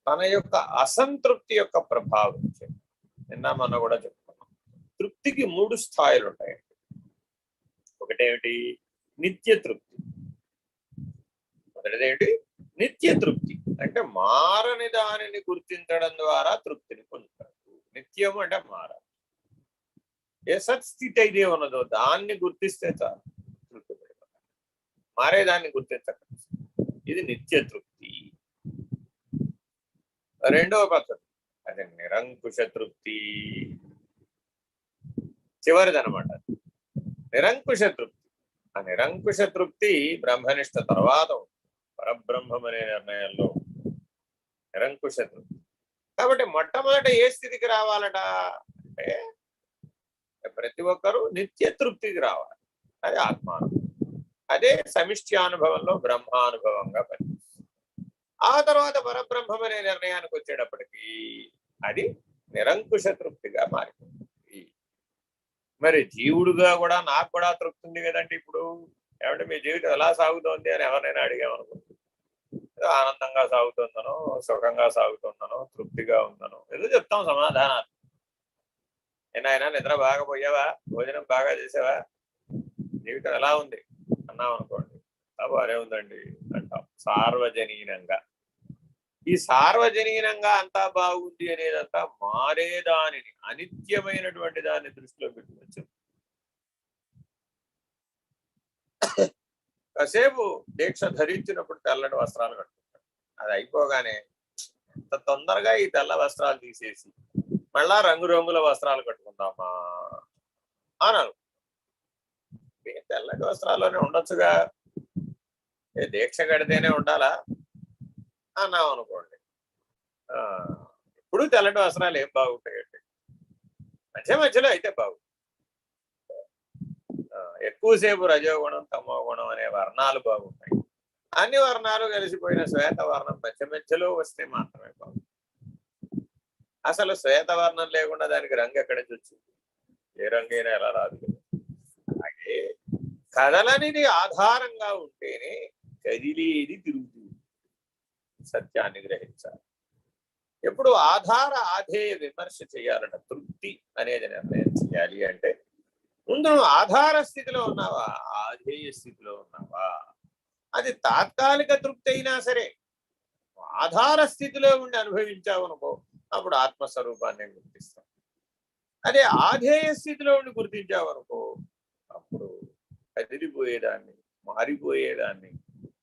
తన యొక్క అసంతృప్తి యొక్క ప్రభావం నిన్న మొన్న కూడా చెప్పుకున్నాం. తృప్తికి 3 స్థాయిలు ఉంటాయండి. ఒకటేమిటి? నిత్య తృప్తి. మొదటిదేంటి? నిత్య తృప్తి అంటే మారని దానిని గుర్తించడం ద్వారా తృప్తిని పొందుతాడు. నిత్యము అంటే మారని. ఏ సత్స్థితి అయితే ఉన్నదో దాన్ని గుర్తిస్తే చాలు, తృప్తి పడిపోతాడు. మారేదాన్ని గుర్తించకండి. ఇది నిత్య తృప్తి. రెండవ పద్ధతి అది నిరంకుశ తృప్తి. చివరిదనమాట నిరంకుశ తృప్తి. ఆ నిరంకుశ తృప్తి బ్రహ్మనిష్ట తర్వాత పరబ్రహ్మం అనే నిర్ణయంలో నిరంకుశ తృప్తి. కాబట్టి మొట్టమొదట ఏ స్థితికి రావాలట అంటే ప్రతి ఒక్కరూ నిత్య తృప్తికి రావాలి. అది ఆత్మానుభవం. అదే సమిష్ట్యానుభవంలో బ్రహ్మానుభవంగా పనిచేస్తుంది. ఆ తర్వాత పరబ్రహ్మం అనే నిర్ణయానికి వచ్చేటప్పటికి అది నిరంకుశ తృప్తిగా మారిపోతుంది. మరి జీవుడుగా కూడా నాకు కూడా తృప్తి ఉంది కదండి. ఇప్పుడు ఏమంటే మీ జీవితం ఎలా సాగుతోంది అని ఎవరైనా అడిగామనుకుంటుంది. ఏదో ఆనందంగా సాగుతుందనో, సుఖంగా సాగుతుందనో, తృప్తిగా ఉందనో ఏదో చెప్తాం సమాధానాలు. ఏనాయనా నిద్ర బాగా పోయావా, భోజనం బాగా చేసావా, జీవితం ఎలా ఉంది అన్నాం అనుకోండి, బాగానే ఉందండి అంటాం సార్వజనీనంగా. ఈ సార్వజనీనంగా అంతా బాగుంది అనేదంతా మారే దానిని, అనిత్యమైనటువంటి దాన్ని దృష్టిలో పెట్టుకోవచ్చు. కాసేపు దీక్ష ధరించినప్పుడు తెల్లటి వస్త్రాలు కట్టుకుంటాడు. అది అయిపోగానే ఎంత తొందరగా ఈ తెల్ల వస్త్రాలు తీసేసి మళ్ళా రంగురంగుల వస్త్రాలు కట్టుకుందామా అన్నాను. తెల్లటి వస్త్రాల్లోనే ఉండొచ్చుగా, దీక్ష కడితేనే ఉండాలా అన్నాం అనుకోండి, ఇప్పుడు తెల్లటి వస్త్రాలు ఏం బాగుంటాయండి, మధ్య మధ్యలో అయితే బాగుంటాయి. ఎక్కువసేపు రజోగుణం తమో గుణం అనే వర్ణాలు బాగుంటాయి. అన్ని వర్ణాలు కలిసిపోయిన శ్వేతవర్ణం మధ్య మధ్యలో వస్తే మాత్రమే బాగుంటుంది. అసలు శ్వేతవర్ణం లేకుండా దానికి రంగు ఎక్కడి నుంచి వచ్చింది, ఏ రంగైనా ఎలా రాదు. అలాగే కదలనిది ఆధారంగా ఉంటేనే కదిలేది తిరుగుతుంది. సత్యాన్ని గ్రహించాలి. ఎప్పుడు ఆధార ఆధేయ విమర్శ చేయాలట, తృప్తి అనేది నిర్ణయం చేయాలి అంటే ముందు నువ్వు ఆధార స్థితిలో ఉన్నావా, ఆధేయ స్థితిలో ఉన్నావా. అది తాత్కాలిక తృప్తి అయినా సరే ఆధార స్థితిలో ఉండి అనుభవించావు అనుకో, అప్పుడు ఆత్మస్వరూపాన్ని గుర్తిస్తాం. అదే ఆధేయ స్థితిలో ఉండి గుర్తించావు అనుకో, అప్పుడు కదిలిపోయేదాన్ని, మారిపోయేదాన్ని,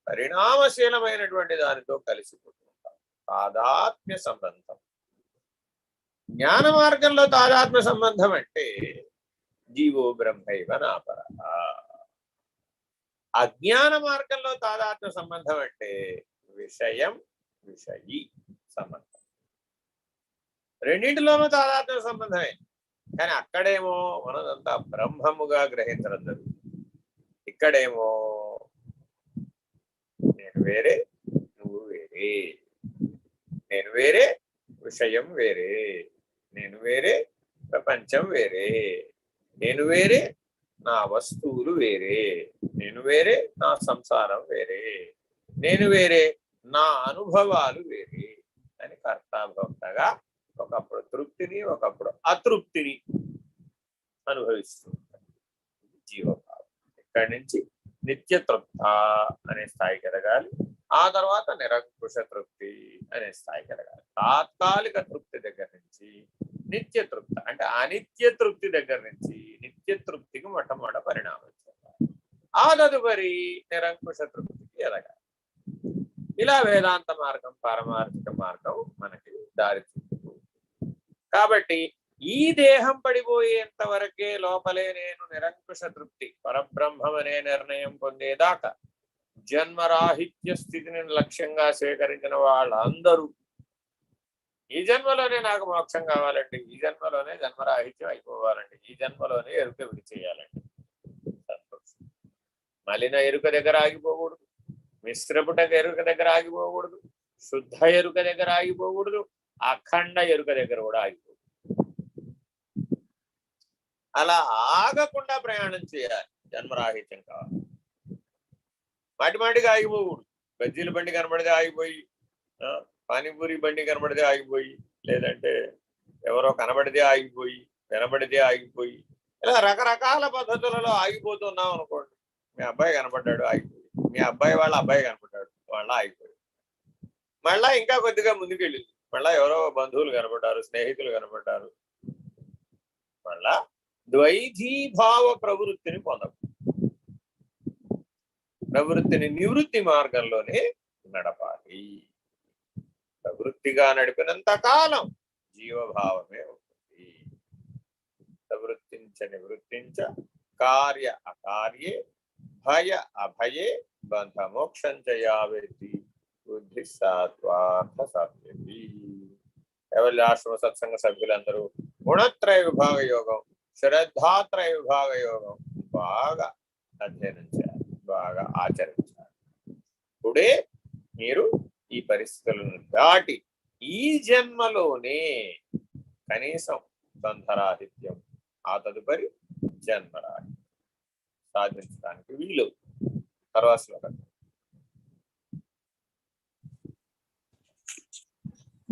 పరిణామశీలమైనటువంటి దానితో కలిసిపోతుంటాం. తాదాత్మ్య సంబంధం. జ్ఞాన మార్గంలో తాదాత్మ్య సంబంధం అంటే జీవో బ్రహ్మైవ నాపర. అజ్ఞాన మార్గంలో తాదాత్మ్య సంబంధం అంటే విషయం విషయి సంబంధం. రెండింటిలోనూ తాదాత్మ్య సంబంధమే, కానీ అక్కడేమో మనదంతా బ్రహ్మముగా గ్రహించడం జరుగుతుంది. ఇక్కడేమో నేను వేరే, నువ్వు వేరే, నేను వేరే, విషయం వేరే, నేను వేరే, ప్రపంచం వేరే, నేను వేరే, నా వస్తువులు వేరే, నేను వేరే, నా సంసారం వేరే, నేను వేరే, నా అనుభవాలు వేరే అని కర్తాభోక్తగా ఒకప్పుడు తృప్తిని ఒకప్పుడు అతృప్తిని అనుభవిస్తూ ఉంటారు. జీవభావం. ఇక్కడి నుంచి నిత్య తృప్త అనే స్థాయికి ఎదగాలి. ఆ తర్వాత నిరంకుశ తృప్తి అనే స్థాయికి ఎదగాలి. తాత్కాలిక తృప్తి దగ్గర నుంచి నిత్య తృప్తి అంటే అనిత్య తృప్తి దగ్గర నుంచి నిత్య తృప్తికి మొట్టమొదట పరిణామం చెందాలి. ఆ తదుపరి నిరంకుశ తృప్తికి ఎదగాలి. ఇలా వేదాంత మార్గం, పారమార్థిక మార్గం మనకి దారి చూపుతుంది. కాబట్టి ఈ దేహం పడిపోయేంత వరకే లోపలే నేను నిరంకుశ తృప్తి పరబ్రహ్మం అనే నిర్ణయం పొందేదాకా జన్మరాహిత్య స్థితిని లక్ష్యంగా స్వీకరించిన వాళ్ళందరూ ఈ జన్మలోనే నాకు మోక్షం కావాలండి, ఈ జన్మలోనే జన్మరాహిత్యం అయిపోవాలండి, ఈ జన్మలోనే ఎరుక విడిచేయాలండి. సంతోషం. మలిన ఎరుక దగ్గర ఆగిపోకూడదు, మిశ్రపుట ఎరుక దగ్గర ఆగిపోకూడదు, శుద్ధ ఎరుక దగ్గర ఆగిపోకూడదు, అఖండ ఎరుక దగ్గర కూడా ఆగిపోకూడదు. అలా ఆగకుండా ప్రయాణం చేయాలి. జన్మరాహిత్యం కావాలి. మాటిమాటిగా ఆగిపోకూడదు. బజ్జీల బండి కనబడితే ఆగిపోయి, పానీపూరి బండి కనబడితే ఆగిపోయి, లేదంటే ఎవరో కనబడితే ఆగిపోయి, వినబడితే ఆగిపోయి, ఇలా రకరకాల పద్ధతులలో ఆగిపోతున్నాం అనుకోండి. మీ అబ్బాయి కనబడ్డాడు ఆగిపోయి, మీ అబ్బాయి వాళ్ళ అబ్బాయి కనబడ్డాడు వాళ్ళ ఆగిపోయి, మళ్ళా ఇంకా కొద్దిగా ముందుకెళ్ళింది, మళ్ళా ఎవరో బంధువులు కనబడ్డారు, స్నేహితులు కనబడ్డారు, మళ్ళా ద్వైధీభావ ప్రవృత్తిని పొందకు. ప్రవృత్తిని నివృత్తి మార్గంలోనే నడపాలి. ప్రవృత్తిగా నడిపినంత కాలం జీవభావమే ఉంటుంది. ప్రవృత్తించ నివృత్తించ కార్య అకార్యే భయ అభయే బంధమోక్షంచ యావేతి బుద్ధి సత్వార్థ సత్యతి. ఎవరి సత్సంగ సభ్యులందరూ గుణత్రయ విభాగ యోగం, శ్రద్ధాత్రయ విభాగ యోగం బాగా అధ్యయనం చేయాలి, బాగా ఆచరించాలి. ఇప్పుడే మీరు ఈ పరిస్థితులను దాటి ఈ జన్మలోనే కనీసం బంధరాహిత్యం, ఆ తదుపరి జన్మరాహిత్యం సాధించడానికి వీలు. తర్వాత శ్లోకం.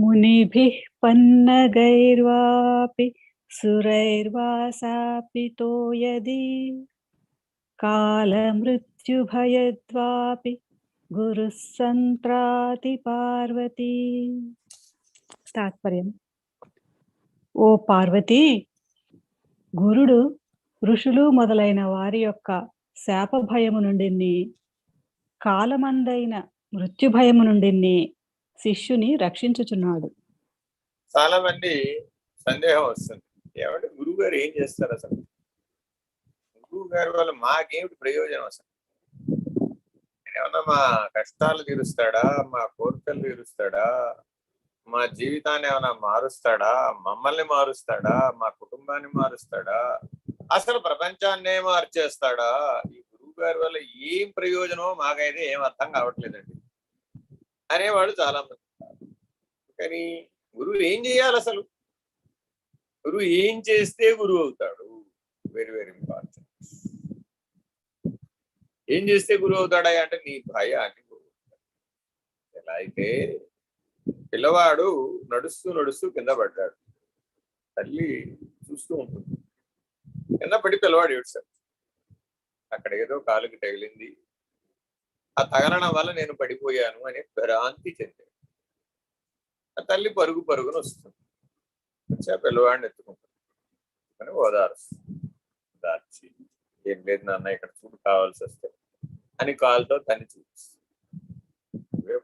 మునిభిః పన్నగైర్వాపి సురైర్వాసాపితో యది కాలమృత్యుభయద్వాపి గురుః సంత్రాతి పార్వతీ. తాత్పర్యం. ఓ పార్వతి, గురుడు ఋషులు మొదలైన వారి యొక్క శాప భయము నుండి, కాలమందైన మృత్యు భయము నుండి శిష్యుని రక్షించుచున్నాడు. చాలా మంది సందేహం వస్తుంది, ఏమంటే గురువు గారు ఏం చేస్తారు అసలు? గురువు గారి వల్ల మాకేమిటి ప్రయోజనం అసలు? ఏమన్నా మా కష్టాలు తీరుస్తాడా, మా కోరికలు తీరుస్తాడా, మా జీవితాన్ని ఏమైనా మారుస్తాడా, మమ్మల్ని మారుస్తాడా, మా కుటుంబాన్ని మారుస్తాడా, అసలు ప్రపంచాన్నే మార్చేస్తాడా? ఈ గురువు గారి వల్ల ఏం ప్రయోజనమో మాకైతే ఏం అర్థం కావట్లేదండి అనేవాడు చాలా మంది. కానీ గురువు ఏం చేయాలి అసలు? గురువు ఏం చేస్తే గురువు అవుతాడు? Very very important. ఏం చేస్తే గురువు అవుతాడా అంటే నీ భయాన్ని పోగొడతాడు. ఎలా అయితే పిల్లవాడు నడుస్తూ నడుస్తూ కింద పడ్డాడు, తల్లి చూస్తూ ఉంటుంది, కింద పడి పిల్లవాడు ఏడ్చాడు. అక్కడ ఏదో కాలుకి తగిలింది, ఆ తగలడం వల్ల నేను పడిపోయాను అనే భ్రాంతి చెందాడు. ఆ తల్లి పరుగు పరుగున వస్తుంది, వచ్చి ఆ పిల్లవాడిని ఎత్తుకుంటుంది, అని ఓదార్చి ఏం లేదు నాన్న, ఇక్కడ చూడు కావాల్సి వస్తే అని కాలుతో తన్ని చూపిస్తుంది.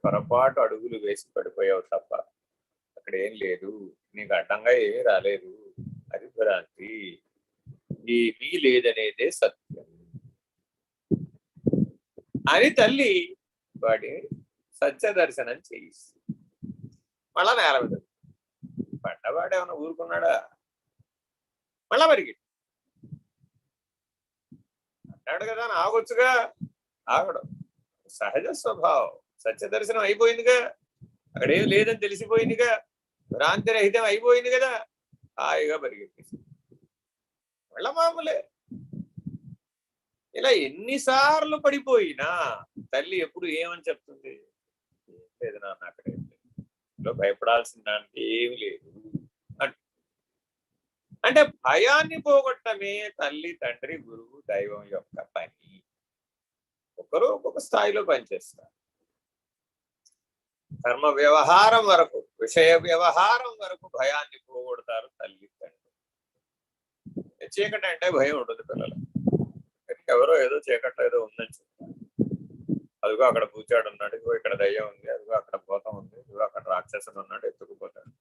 పొరపాటు అడుగులు వేసి పడిపోయావు తప్ప అక్కడ ఏం లేదు, నీకు అడ్డంగా ఏమీ రాలేదు, అది భ్రాంతి, ఏమీ లేదనేదే సత్యం అని తల్లి వాడి సత్య దర్శనం చేయిస్తుంది. మళ్ళా నేల మీద పడ్డవాడు ఏమైనా ఊరుకున్నాడా? మళ్ళా పరిగెట్టి అన్నాడు కదా అని ఆగొచ్చుగా, ఆగడం సహజ స్వభావం. సత్య దర్శనం అయిపోయిందిగా, అక్కడ ఏం లేదని తెలిసిపోయిందిగా, భ్రాంతి రహితం అయిపోయింది కదా, హాయిగా పరిగెట్టేసి మళ్ళా మామూలే. ఇలా ఎన్నిసార్లు పడిపోయినా తల్లి ఎప్పుడు ఏమని చెప్తుంది? లేదు నాన్న, అక్కడ ఏం లేదు, భయపడాల్సిన దానికి ఏమి లేదు అంటే భయాన్ని పోగొట్టమే తల్లి, తండ్రి, గురువు, దైవం యొక్క పని. ఒకరు ఒక్కొక్క స్థాయిలో పనిచేస్తారు. కర్మ వ్యవహారం వరకు, విషయ వ్యవహారం వరకు భయాన్ని పోగొడతారు తల్లి, తండ్రి. చీకటి అంటే భయం ఉంటుంది పిల్లలు. ఎవరో ఏదో చీకట్లో ఏదో ఉందని చెప్తారు. అదిగో అక్కడ పూచాడు ఉన్నాడు, ఇదిగో ఇక్కడ దయ్యం ఉంది, అదిగో అక్కడ భూతం ఉంది, ఇదిగో అక్కడ రాక్షసుడు ఉన్నాడు, ఎత్తుకుపోతాడు.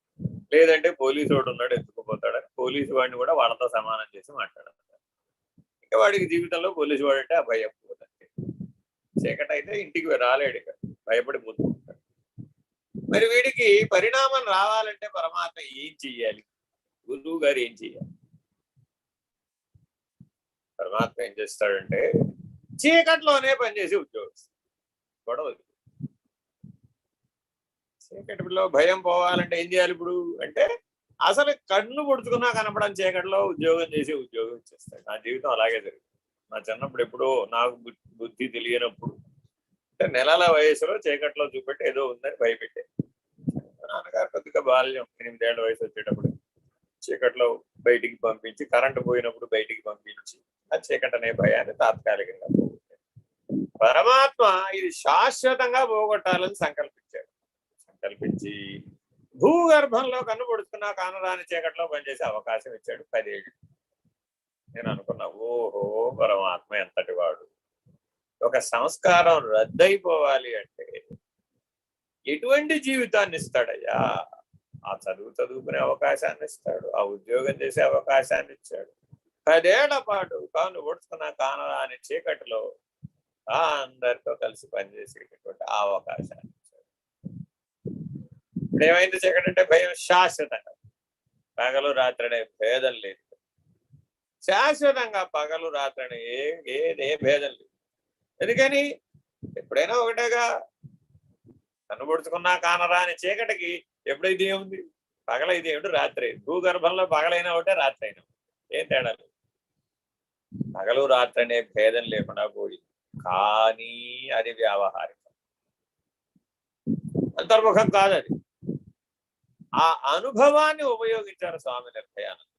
లేదంటే పోలీసు వాడు ఉన్నాడు, ఎత్తుకుపోతాడని పోలీసు వాడిని కూడా వాళ్ళతో సమానం చేసి మాట్లాడతాడు. ఇంకా వాడికి జీవితంలో పోలీసు వాడు అంటే ఆ భయం పోదండి. చీకటి అయితే ఇంటికి రాలేడు, ఇక భయపడి పోతుంటాడు. మరి వీడికి పరిణామం రావాలంటే పరమాత్మ ఏం చెయ్యాలి? గురువు గారు ఏం చెయ్యాలి? పరమాత్మ ఏం చేస్తాడంటే చీకట్లోనే పనిచేసి ఉద్యోగం గొడవ. చీకటిలో భయం పోవాలంటే ఏం చేయాలి ఇప్పుడు అంటే, అసలు కన్ను పొడుచుకున్నా కనపడని చీకటిలో ఉద్యోగం చేసి ఉద్యోగం ఇచ్చేస్తాడు. నా జీవితం అలాగే జరిగింది. నా చిన్నప్పుడు ఎప్పుడో నాకు బుద్ధి తెలియనప్పుడు, అంటే నెలల వయసులో చీకట్లో చూపెట్టి ఏదో ఉందని భయపెట్టే నాన్నగారు కొద్దిగా బాల్యం 8 ఏళ్ల వయసు వచ్చేటప్పుడు చీకట్లో బయటికి పంపించి, కరెంటు పోయినప్పుడు బయటికి పంపించి ఆ చీకటి అనే భయాన్ని తాత్కాలికంగా పోగొట్టాడు. పరమాత్మ ఇది శాశ్వతంగా పోగొట్టాలని సంకల్పించాడు. సంకల్పించి భూగర్భంలో కన్నుపడుతున్నా కానరాని చీకట్లో పనిచేసే అవకాశం ఇచ్చాడు 10 ఏళ్ళు. నేను అనుకున్నా, ఓహో పరమాత్మ ఎంతటి వాడు. ఒక సంస్కారం రద్దయిపోవాలి అంటే ఎటువంటి జీవితాన్ని ఇస్తాడయ్యా? ఆ చదువుకునే అవకాశాన్ని ఇస్తాడు, ఆ ఉద్యోగం చేసే అవకాశాన్ని ఇచ్చాడు. 10 ఏళ్ల పాటు కాను ఒడుచుకున్న కానరాని చీకటిలో అందరితో కలిసి పనిచేసేటటువంటి అవకాశాన్ని ఇచ్చాడు. ఇప్పుడు ఏమైంది? చీకటి అంటే భయం శాశ్వతంగా, పగలు రాత్రి అనే భేదం లేదు. శాశ్వతంగా పగలు రాత్రి అనే ఏ భేదం లేదు. ఎందుకని? ఎప్పుడైనా ఒకటేగా, కనుబొడుచుకున్నా కానరాని చీకటికి ఎప్పుడైతే ఏముంది? పగలైతే ఏమిటి, రాత్రి. భూగర్భంలో పగలైనా ఒకటే, రాత్రి అయినా ఏం తేడా లేదు. పగలు రాత్రి అనే భేదం లేకుండా పోయింది. కానీ అది వ్యావహారికం, అంతర్ముఖం కాదు. అది ఆ అనుభవాన్ని ఉపయోగించారు స్వామి నిర్భయానంద.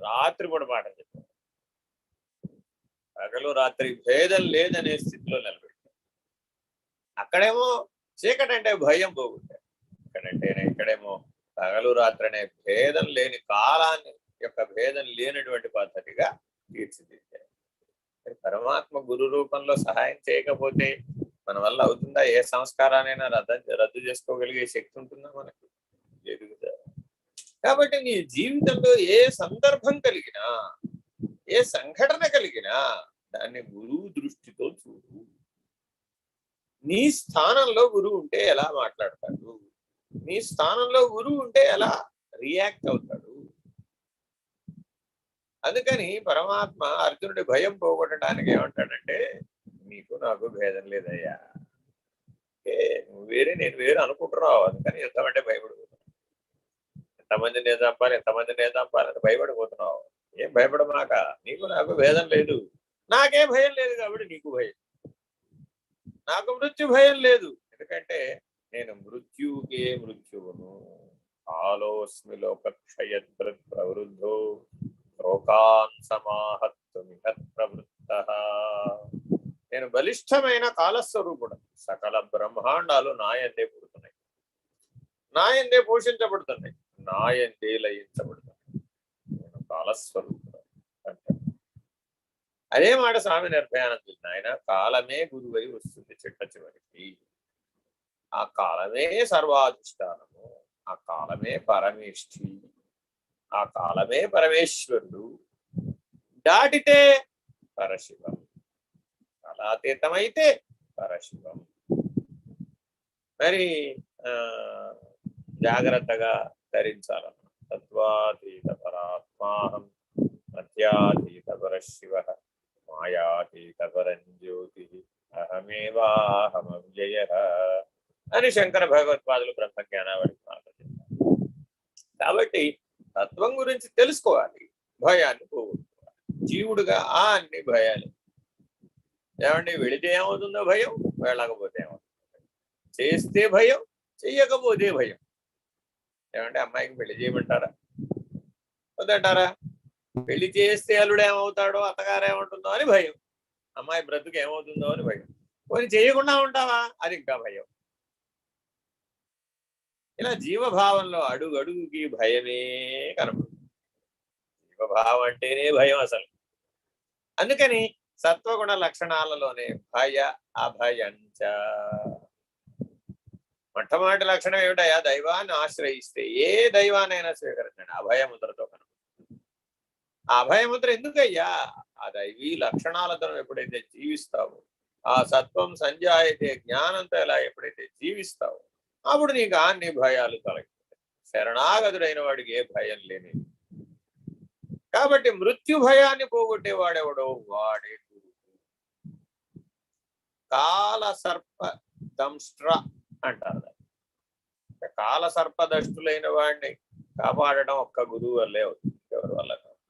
రాత్రి కూడా పాట చెప్పారు. పగలు రాత్రి భేదం లేదనే స్థితిలో నిలబెట్టారు. అక్కడేమో చీకటి అంటే భయం పోగొట్టారు. ఇక్కడేమో పగలు రాత్రి అనే భేదం లేని కాలాన్ని యొక్క భేదం లేనటువంటి పద్ధతిగా తీర్చిదిద్దారు. పరమాత్మ గురు రూపంలో సహాయం చేయకపోతే మన వల్ల అవుతుందా? ఏ సంస్కారానైనా రద్దు చేసుకోగలిగే శక్తి ఉంటుందా మనకి? లేదు కదా. కాబట్టి నీ జీవితంలో ఏ సందర్భం కలిగినా, ఏ సంఘటన కలిగినా దాన్ని గురువు దృష్టితో చూడు. నీ స్థానంలో గురువు ఉంటే ఎలా మాట్లాడతాడు, నీ స్థానంలో గురువు ఉంటే ఎలా రియాక్ట్ అవుతాడు. అందుకని పరమాత్మ అర్జునుడి భయం పోగొట్టడానికి ఏమంటాడంటే, నీకు నాకు భేదం లేదయ్యా, నువ్వు వేరే నేను వేరే అనుకుంటున్నావు, అందుకని ఎంతమంటే భయపడిపోతున్నావు. ఎంతమంది నేను చంపాలని భయపడిపోతున్నావు. ఏం భయపడమాక, నీకు నాకు భేదం లేదు. నాకే భయం లేదు కాబట్టి నీకు భయం. నాకు మృత్యు భయం లేదు, ఎందుకంటే నేను మృత్యుకే మృత్యువును. కాలోస్మి లోకక్షయద్భృత్ ప్రవృద్ధో లోకాన్ సమాహత్తుమిహత్ ప్రవృత్తః. నేను బలిష్టమైన కాలస్వరూపుడు. సకల బ్రహ్మాండాలు నాయందే పుడుతున్నాయి, నాయందే పోషించబడుతున్నాయి, నాయందే లయించబడుతున్నాయి. నేను కాలస్వరూపుడు అంటే అదే మాట స్వామి నిర్భయానంద. ఆయన కాలమే గురువై వస్తుంది చిట్ట చివరికి. ఆ కాలమే సర్వాధిష్టానము, ఆ కాలమే పరమేష్ఠి, ఆ కాలమే పరమేశ్వరుడు. దాటితే పరశివం, కాలాతీతమైతే పరశివం. మరి జాగ్రత్తగా ధరించాలన్న తత్వాతీత పరాత్మాహం మధ్యాతీత పరశివ మాయాతీత పరంజ్యోతి అహమేవాహమవ్యయ అని శంకర భగవత్పాదులు బ్రహ్మజ్ఞానావళి మాట్లాడుతున్నారు. కాబట్టి తత్వం గురించి తెలుసుకోవాలి, భయాన్ని పోగొట్టుకోవాలి. జీవుడుగా అన్ని భయాలు. ఏమండి, వెళితే ఏమవుతుందో భయం, వెళ్ళకపోతే ఏమవుతుందో, చేస్తే భయం, చెయ్యకపోతే భయం. ఏమంటే అమ్మాయికి పెళ్లి చేయమంటారా, వద్దంటారా? పెళ్లి చేస్తే అల్లుడు ఏమవుతాడో, అత్తగారు ఏమంటుందో అని భయం, అమ్మాయి బ్రతుకు ఏమవుతుందో అని భయం. కొన్ని చేయకుండా ఉంటావా, అది ఇంకా భయం. ఇలా జీవభావంలో అడుగడుగుకి భయమే కనపడుతుంది. జీవభావం అంటేనే భయం అసలు. అందుకని సత్వగుణ లక్షణాలలోనే భయ అభయంచ. మొట్టమొదటి లక్షణం ఏమిటయా? దైవాన్ని ఆశ్రయిస్తే ఏ దైవానైనా స్వీకరించండి అభయముద్రతో కనపడుతుంది. ఆ అభయముద్ర ఎందుకయ్యా? ఆ దైవీ లక్షణాలతో ఎప్పుడైతే జీవిస్తావో, ఆ సత్వం సంజాయితే జ్ఞానంతో ఎలా ఎప్పుడైతే జీవిస్తావో, అప్పుడు నీకు అన్ని భయాలు తొలగిపోతాయి. శరణాగతుడైన వాడికి ఏ భయం లేని. కాబట్టి మృత్యు భయాన్ని పోగొట్టేవాడెవడో వాడే గురువు. కాల సర్ప దంష్ట్ర అంటారు. కాల సర్పదష్టులైన వాడిని కాపాడడం ఒక్క గురువు వల్లే అవుతుంది, ఎవరి వల్ల కాదు.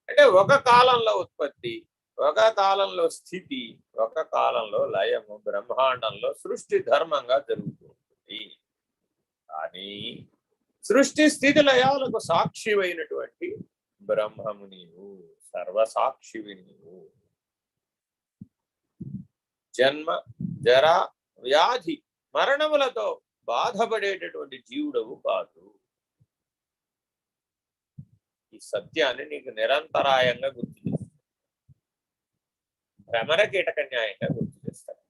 అంటే ఒక కాలంలో ఉత్పత్తి, ఒక కాలంలో స్థితి, ఒక కాలంలో లయము బ్రహ్మాండంలో సృష్టి ధర్మంగా జరుగుతుంది. కానీ సృష్టి స్థితి లయాలకు సాక్షివైనటువంటి బ్రహ్మము నీవు, సర్వసాక్షివి నీవు. జన్మ జర వ్యాధి మరణములతో బాధపడేటటువంటి జీవుడవు కాదు. ఈ సత్యాన్ని నీకు నిరంతరాయంగా గుర్తు చేస్తాడు, భ్రమర కీటక న్యాయంగా గుర్తు చేస్తాడు.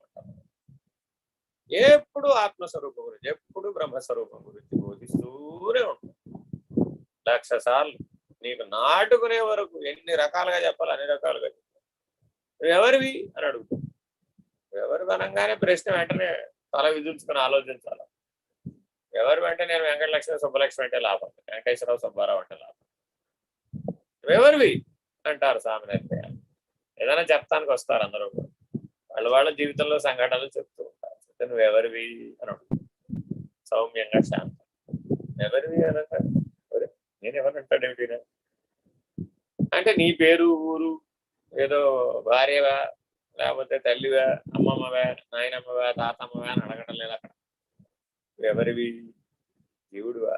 ఎప్పుడు ఆత్మస్వరూపం గురించి, ఎప్పుడు బ్రహ్మస్వరూపం గురించి బోధిస్తూనే ఉంటాడు. 1,00,000 సార్లు నీకు నాటుకునే వరకు ఎన్ని రకాలుగా చెప్పాలి అన్ని రకాలుగా చెప్పాలి. నువ్వెవరివి అని అడుగుతావు. ఎవరు అనగానే ప్రశ్న వెంటనే తల విదుల్చుకుని ఆలోచించాలి. ఎవరు అంటే నేను వెంకటలక్ష్మి సుబ్బలక్ష్మి అంటే లాభం, వెంకటేశ్వరరావు సుబ్బారావు అంటే లాభం. నువ్వెవరివి అంటారు స్వామి నిర్భయ. ఏదైనా చెప్తానికి వస్తారు అందరూ, వాళ్ళ జీవితంలో సంఘటనలు చెప్తూ ఉంటారు. నువ్వెవరివి అని అడుగుతారు సౌమ్యంగా, శాంతం. ఎవరివి అని అంటారు. నేను ఎవరంటాడు ఏమిటినా అంటే నీ పేరు, ఊరు, ఏదో భార్యవా, లేకపోతే తల్లివా, అమ్మమ్మవా, నాయనమ్మవా, తాతమ్మవా అని అడగటం లేదు అక్కడ. ఎవరివి జీవుడువా,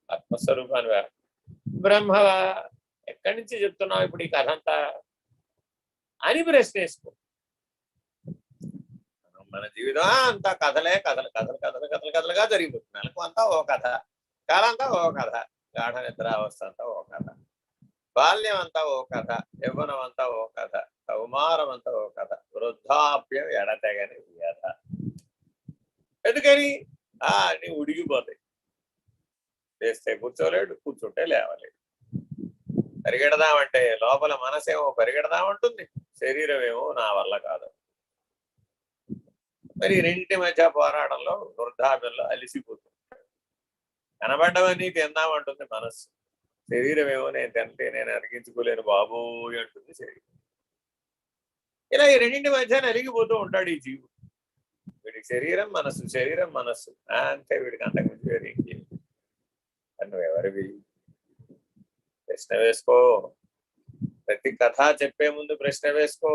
ఆత్మస్వరూపానివా, బ్రహ్మవా, ఎక్కడి నుంచి చెప్తున్నావు ఇప్పుడు ఈ కథ అంతా అని ప్రశ్న వేసుకో. మన జీవితం అంతా కథలే, కథలు కథలు కథలు కథలు కథలుగా జరిగిపోతుంది. నెలకు అంతా ఓ కథ, కాలంతా ఓ కథ, గాఢ నిద్ర అవస్థ అంతా ఓ కథ, బాల్యం అంతా ఓ కథ, యవ్వనం అంతా ఓ కథ, కౌమారం అంతా ఓ కథ, వృద్ధాప్యం ఎడతెగని వ్యధ. ఎందుకని అన్ని ఉడిగిపోతాయి. లేస్తే కూర్చోలేడు, కూర్చుంటే లేవలేడు. పరిగెడదామంటే లోపల మనసేమో పరిగెడదామంటుంది, శరీరం ఏమో నా వల్ల కాదు. మరి రెండింటి మధ్య పోరాటంలో వృద్ధాప్యంలో అలిసిపోతుంది. కనబడ్డవన్నీ తిందామంటుంది మనస్సు, శరీరం ఏమో నేను తింటే నేను అరిగించుకోలేను బాబోయ్ అంటుంది శరీరం. ఇలా ఈ రెండింటి మధ్య నలిగిపోతూ ఉంటాడు ఈ జీవుడు. వీడికి శరీరం మనస్సు, శరీరం మనస్సు అంతే, వీడికి అంతకుమించి వేరే ఇంకేం. నువ్వెవరివి? ప్రశ్న వేసుకో. ప్రతి కథ చెప్పే ముందు ప్రశ్న వేసుకో.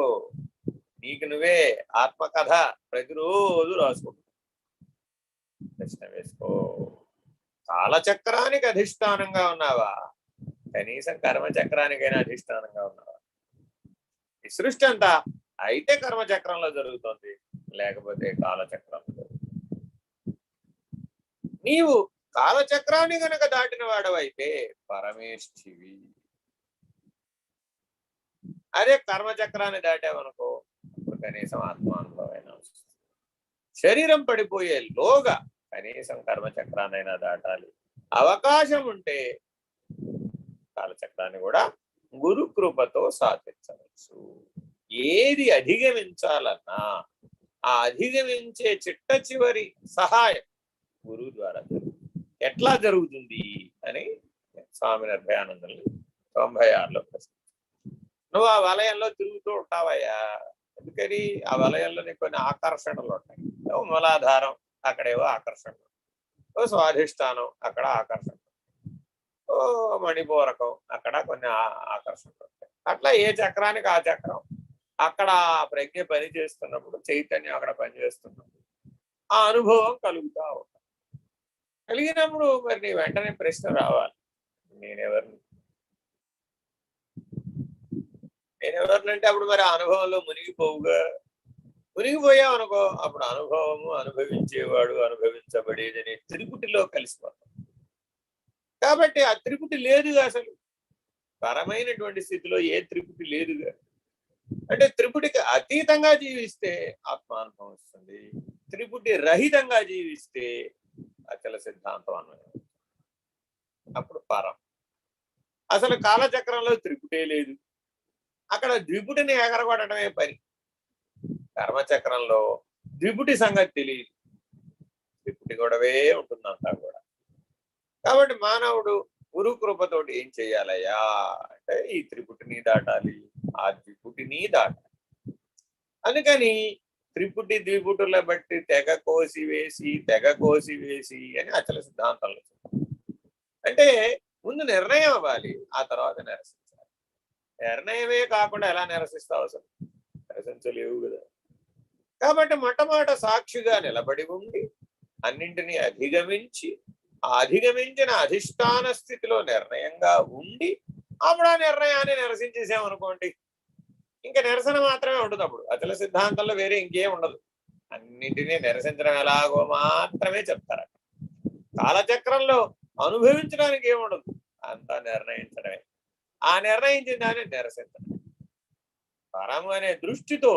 నీకు నువ్వే ఆత్మకథ ప్రతిరోజు రాసుకో. ప్రశ్న వేసుకో. కాలచక్రానికి అధిష్టానంగా ఉన్నావా? కనీసం కర్మచక్రానికైనా అధిష్టానంగా ఉన్నావా? ఈ సృష్టి అంతా అయితే కర్మచక్రంలో జరుగుతుంది, లేకపోతే కాలచక్రంలో జరుగుతుంది. నీవు కాలచక్రాన్ని గనక దాటిన వాడవైతే పరమేష్ఠివి. అదే కర్మచక్రాన్ని దాటావనుకో అప్పుడు కనీసం ఆత్మానుభవమైనా వస్తుంది. శరీరం పడిపోయే లోగా కనీసం కర్మచక్రాన్నైనా దాటాలి. అవకాశం ఉంటే కాలచక్రాన్ని కూడా గురు కృపతో సాధించవచ్చు. ఏది అధిగమించాలన్నా ఆ అధిగమించే చిట్ట చివరి సహాయం గురువు ద్వారా జరుగుతుంది. ఎట్లా జరుగుతుంది అని స్వామి నిర్భయానందుల్ని 96లో ప్రశ్న. నువ్వు ఆ వలయంలో తిరుగుతూ ఉంటావయ్యా. ఎందుకని? ఆ వలయంలో నీకు కొన్ని ఆకర్షణలు ఉంటాయి. మూలాధారం అక్కడేవో ఆకర్షణలు, ఓ స్వాధిష్టానం అక్కడ ఆకర్షణలు, ఓ మణిపూరకం అక్కడ కొన్ని ఆకర్షణలు ఉంటాయి. అట్లా ఏ చక్రానికి ఆ చక్రం అక్కడ ప్రజ్ఞ పని చేస్తున్నప్పుడు, చైతన్యం అక్కడ పనిచేస్తున్నప్పుడు ఆ అనుభవం కలుగుతా ఉంటుంది. కలిగినప్పుడు మరి నీ వెంటనే ప్రశ్న రావాలి, నేనెవరినంటే అప్పుడు మరి ఆ అనుభవంలో మునిగిపోవుగా. మునిగిపోయావు అనుకో అప్పుడు అనుభవము, అనుభవించేవాడు, అనుభవించబడేది అనే త్రిపుటిలో కలిసిపోతాం. కాబట్టి ఆ త్రిపుటి లేదుగా. అసలు పరమైనటువంటి స్థితిలో ఏ త్రిపుటి లేదుగా. అంటే త్రిపుటికి అతీతంగా జీవిస్తే ఆత్మానుభవం వస్తుంది, త్రిపుటి రహితంగా జీవిస్తే అచల సిద్ధాంతం అన్వయం. అప్పుడు పరం. అసలు కాలచక్రంలో త్రిపుటే లేదు, అక్కడ ద్విపుటిని ఎగరగొట్టడమే పని. కర్మచక్రంలో ద్విపుటి సంగతి తెలియదు, త్రిపుటి గొడవే ఉంటుందంతా కూడా. కాబట్టి మానవుడు గురు కృపతోటి ఏం చెయ్యాలయ్యా అంటే ఈ త్రిపుటిని దాటాలి, ఆ ద్విపుటిని దాటాలి. అందుకని త్రిపుటి ద్విపుటుల బట్టి తెగ కోసి వేసి అని అచల సిద్ధాంతంలో. అంటే ముందు నిర్ణయం అవ్వాలి, ఆ తర్వాత నిరసించాలి. నిర్ణయమే కాకుండా ఎలా నిరసిస్తావు? అసలు నిరసించలేవు కదా. కాబట్టి మొట్టమొదట సాక్షిగా నిలబడి ఉండి అన్నింటినీ అధిగమించి, ఆ అధిగమించిన అధిష్టాన స్థితిలో నిర్ణయంగా ఉండి అప్పుడు ఆ నిర్ణయాన్ని నిరసించేసామనుకోండి, ఇంకా నిరసన మాత్రమే ఉంటుంది. అప్పుడు అచల సిద్ధాంతంలో వేరే ఇంకేం ఉండదు. అన్నింటినీ నిరసించడం ఎలాగో మాత్రమే చెప్తారు. కాలచక్రంలో అనుభవించడానికి ఏముండదు, అంతా నిర్ణయించడమే. ఆ నిర్ణయించిన దాన్ని నిరసించడం. పరము అనే దృష్టితో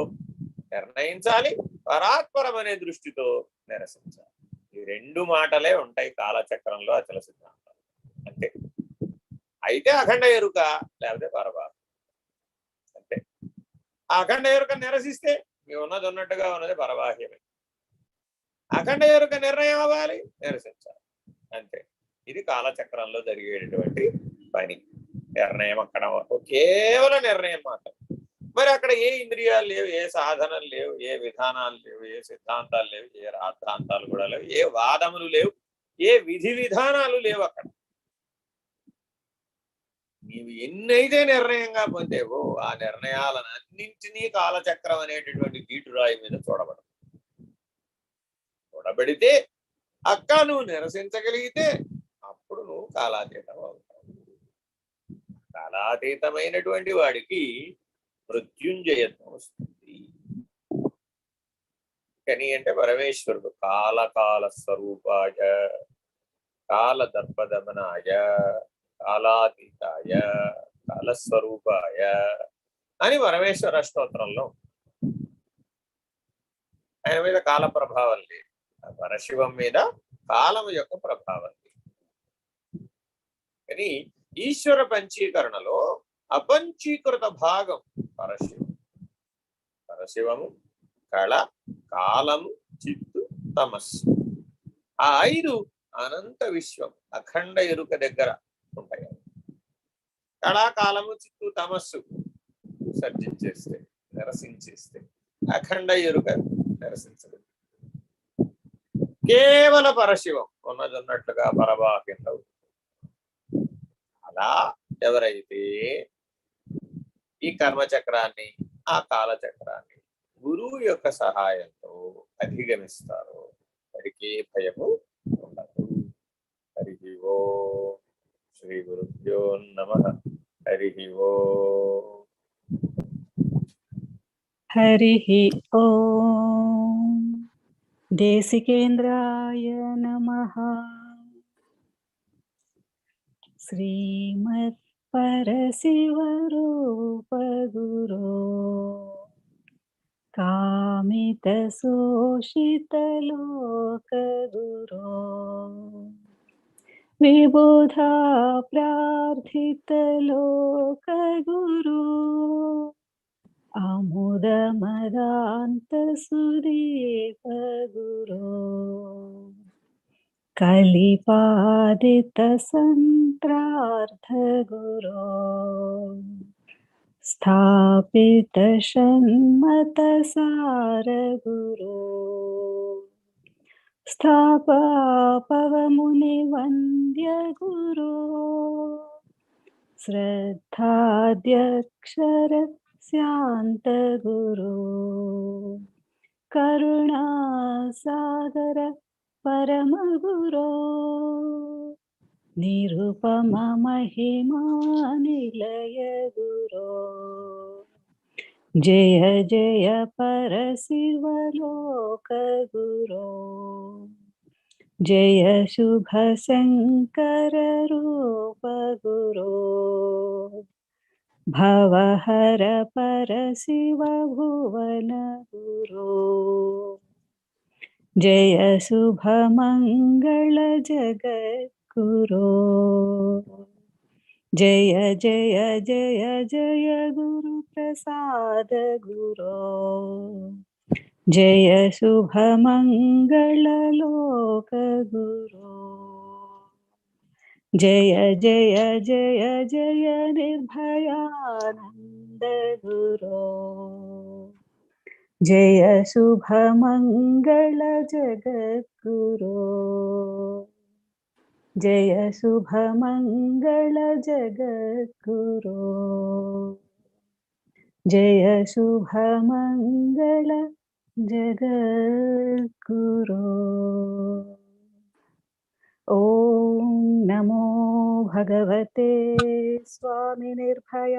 నిర్ణయించాలి, పరాత్పరం అనే దృష్టితో నిరసించాలి. ఈ రెండు మాటలే ఉంటాయి కాలచక్రంలో అచల సిద్ధాంతం. అంతే. అయితే అఖండ ఎరుక, లేకపోతే పరభావం. అంతే. ఆ అఖండ ఎరుక నిరసిస్తే మీ ఉన్నది ఉన్నట్టుగా ఉన్నది పరబాహ్యమే. అఖండ ఎరుక నిర్ణయం అవ్వాలి, నిరసించాలి. అంతే. ఇది కాలచక్రంలో జరిగేటటువంటి పని. నిర్ణయం అక్కడ కేవలం నిర్ణయం మాత్రం. మరి అక్కడ ఏ ఇంద్రియాలు లేవు, ఏ సాధనలు లేవు, ఏ విధానాలు లేవు, ఏ సిద్ధాంతాలు లేవు, ఏ రాద్ధాంతాలు కూడా లేవు, ఏ వాదములు లేవు, ఏ విధి విధానాలు లేవు. అక్కడ నీవు ఎన్నైతే నిర్ణయంగా పొందేవో ఆ నిర్ణయాలను అన్నింటినీ కాలచక్రం అనేటటువంటి గీటురాయి మీద చూడబడితే అక్క నువ్వు నిరసించగలిగితే అప్పుడు నువ్వు కాలాతీతం అవుతావు. కాలాతీతమైనటువంటి వాడికి మృత్యుంజయత్వం వస్తుంది. కని అంటే పరమేశ్వరుడు కాలకాల స్వరూపాయ కాల దర్పదమనాయ కాలాతీతాయ కాలస్వరూపాయ అని పరమేశ్వర స్తోత్రంలో ఆయన మీద కాల ప్రభావం లేదు. పరశివం మీద కాలం యొక్క ప్రభావం లేదు. కానీ ఈశ్వర పంచీకరణలో అపంచీకృత భాగం పరశివం. పరశివము కళ, కాలము, చిత్తు, తమస్సు. ఆ 5 అనంత విశ్వం అఖండ ఎరుక దగ్గర ఉంటాయి. కళా, కాలము, చిత్తు, తమస్సు సర్జించేస్తే, నిరసించేస్తే అఖండ ఎరుక నిరసించదు. కేవల పరశివం ఉన్నదన్నట్లుగా పరబాహ్యంలో. అలా ఎవరైతే ఈ కర్మచక్రాన్ని, ఆ కాలచక్రాన్ని గురువు యొక్క సహాయంతో అధిగమిస్తారో వారికి భయము ఉండదు. హరి ఓ శ్రీ గురుభ్యో నమః. హరి ఓ హరి ఓం. దేశికేంద్రాయ నమః. శ్రీమత్ పరశివరూపగురో కామితశోషితలోకగురో విబుధా ప్రార్థితలోకగురో అముదమదాంతసుదీపగురో కలిపాదితసంత్రార్థగురో స్థాపితషణ్మతసారగురో స్థాపవమునివంద్యగురో శ్రద్ధాద్యక్షర శాంతగురో కరుణాసాగర పరమగురో నిరుపమ మహిమా నిలయ గురో జయ జయ పరశివలోక గురో జయ శుభ శంకర రూప గురో భవహర పరశివ భువన గురో జయ శుభ మంగళ జగద్గురో జయ జయ జయ జయ గురు ప్రసాద గురో జయ శుభ మంగళ లోక గురో జయ జయ జయ జయ నిర్భయానంద గురో జయ శుభ మంగళ జగద్గురో జయ శుభ మంగళ జగద్గురో జయ శుభ మంగళ జగద్గురో. ఓం నమో భగవతే స్వామి నిర్భయానందాయ.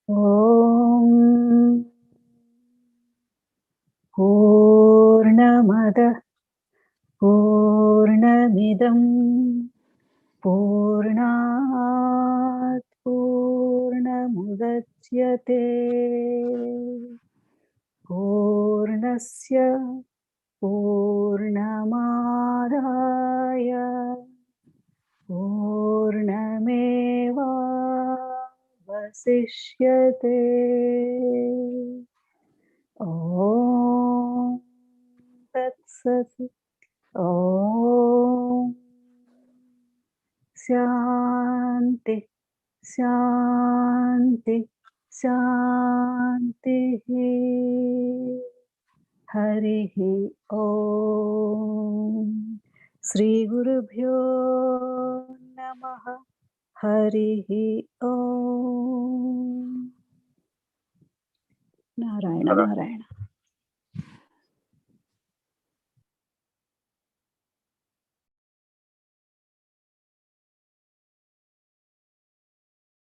ఓం పూర్ణమదః పూర్ణమిదం పూర్ణాత్ పూర్ణముదచ్యతే పూర్ణస్య పూర్ణమాదాయ పూర్ణమేవావశిష్యతే. ఓం తత్సత్. ఓం శాంతి శాంతి శాంతి. హరి ఓం. శ్రీ గురుభ్యో నమః. హరి ఓం. నారాయణ. నారాయణ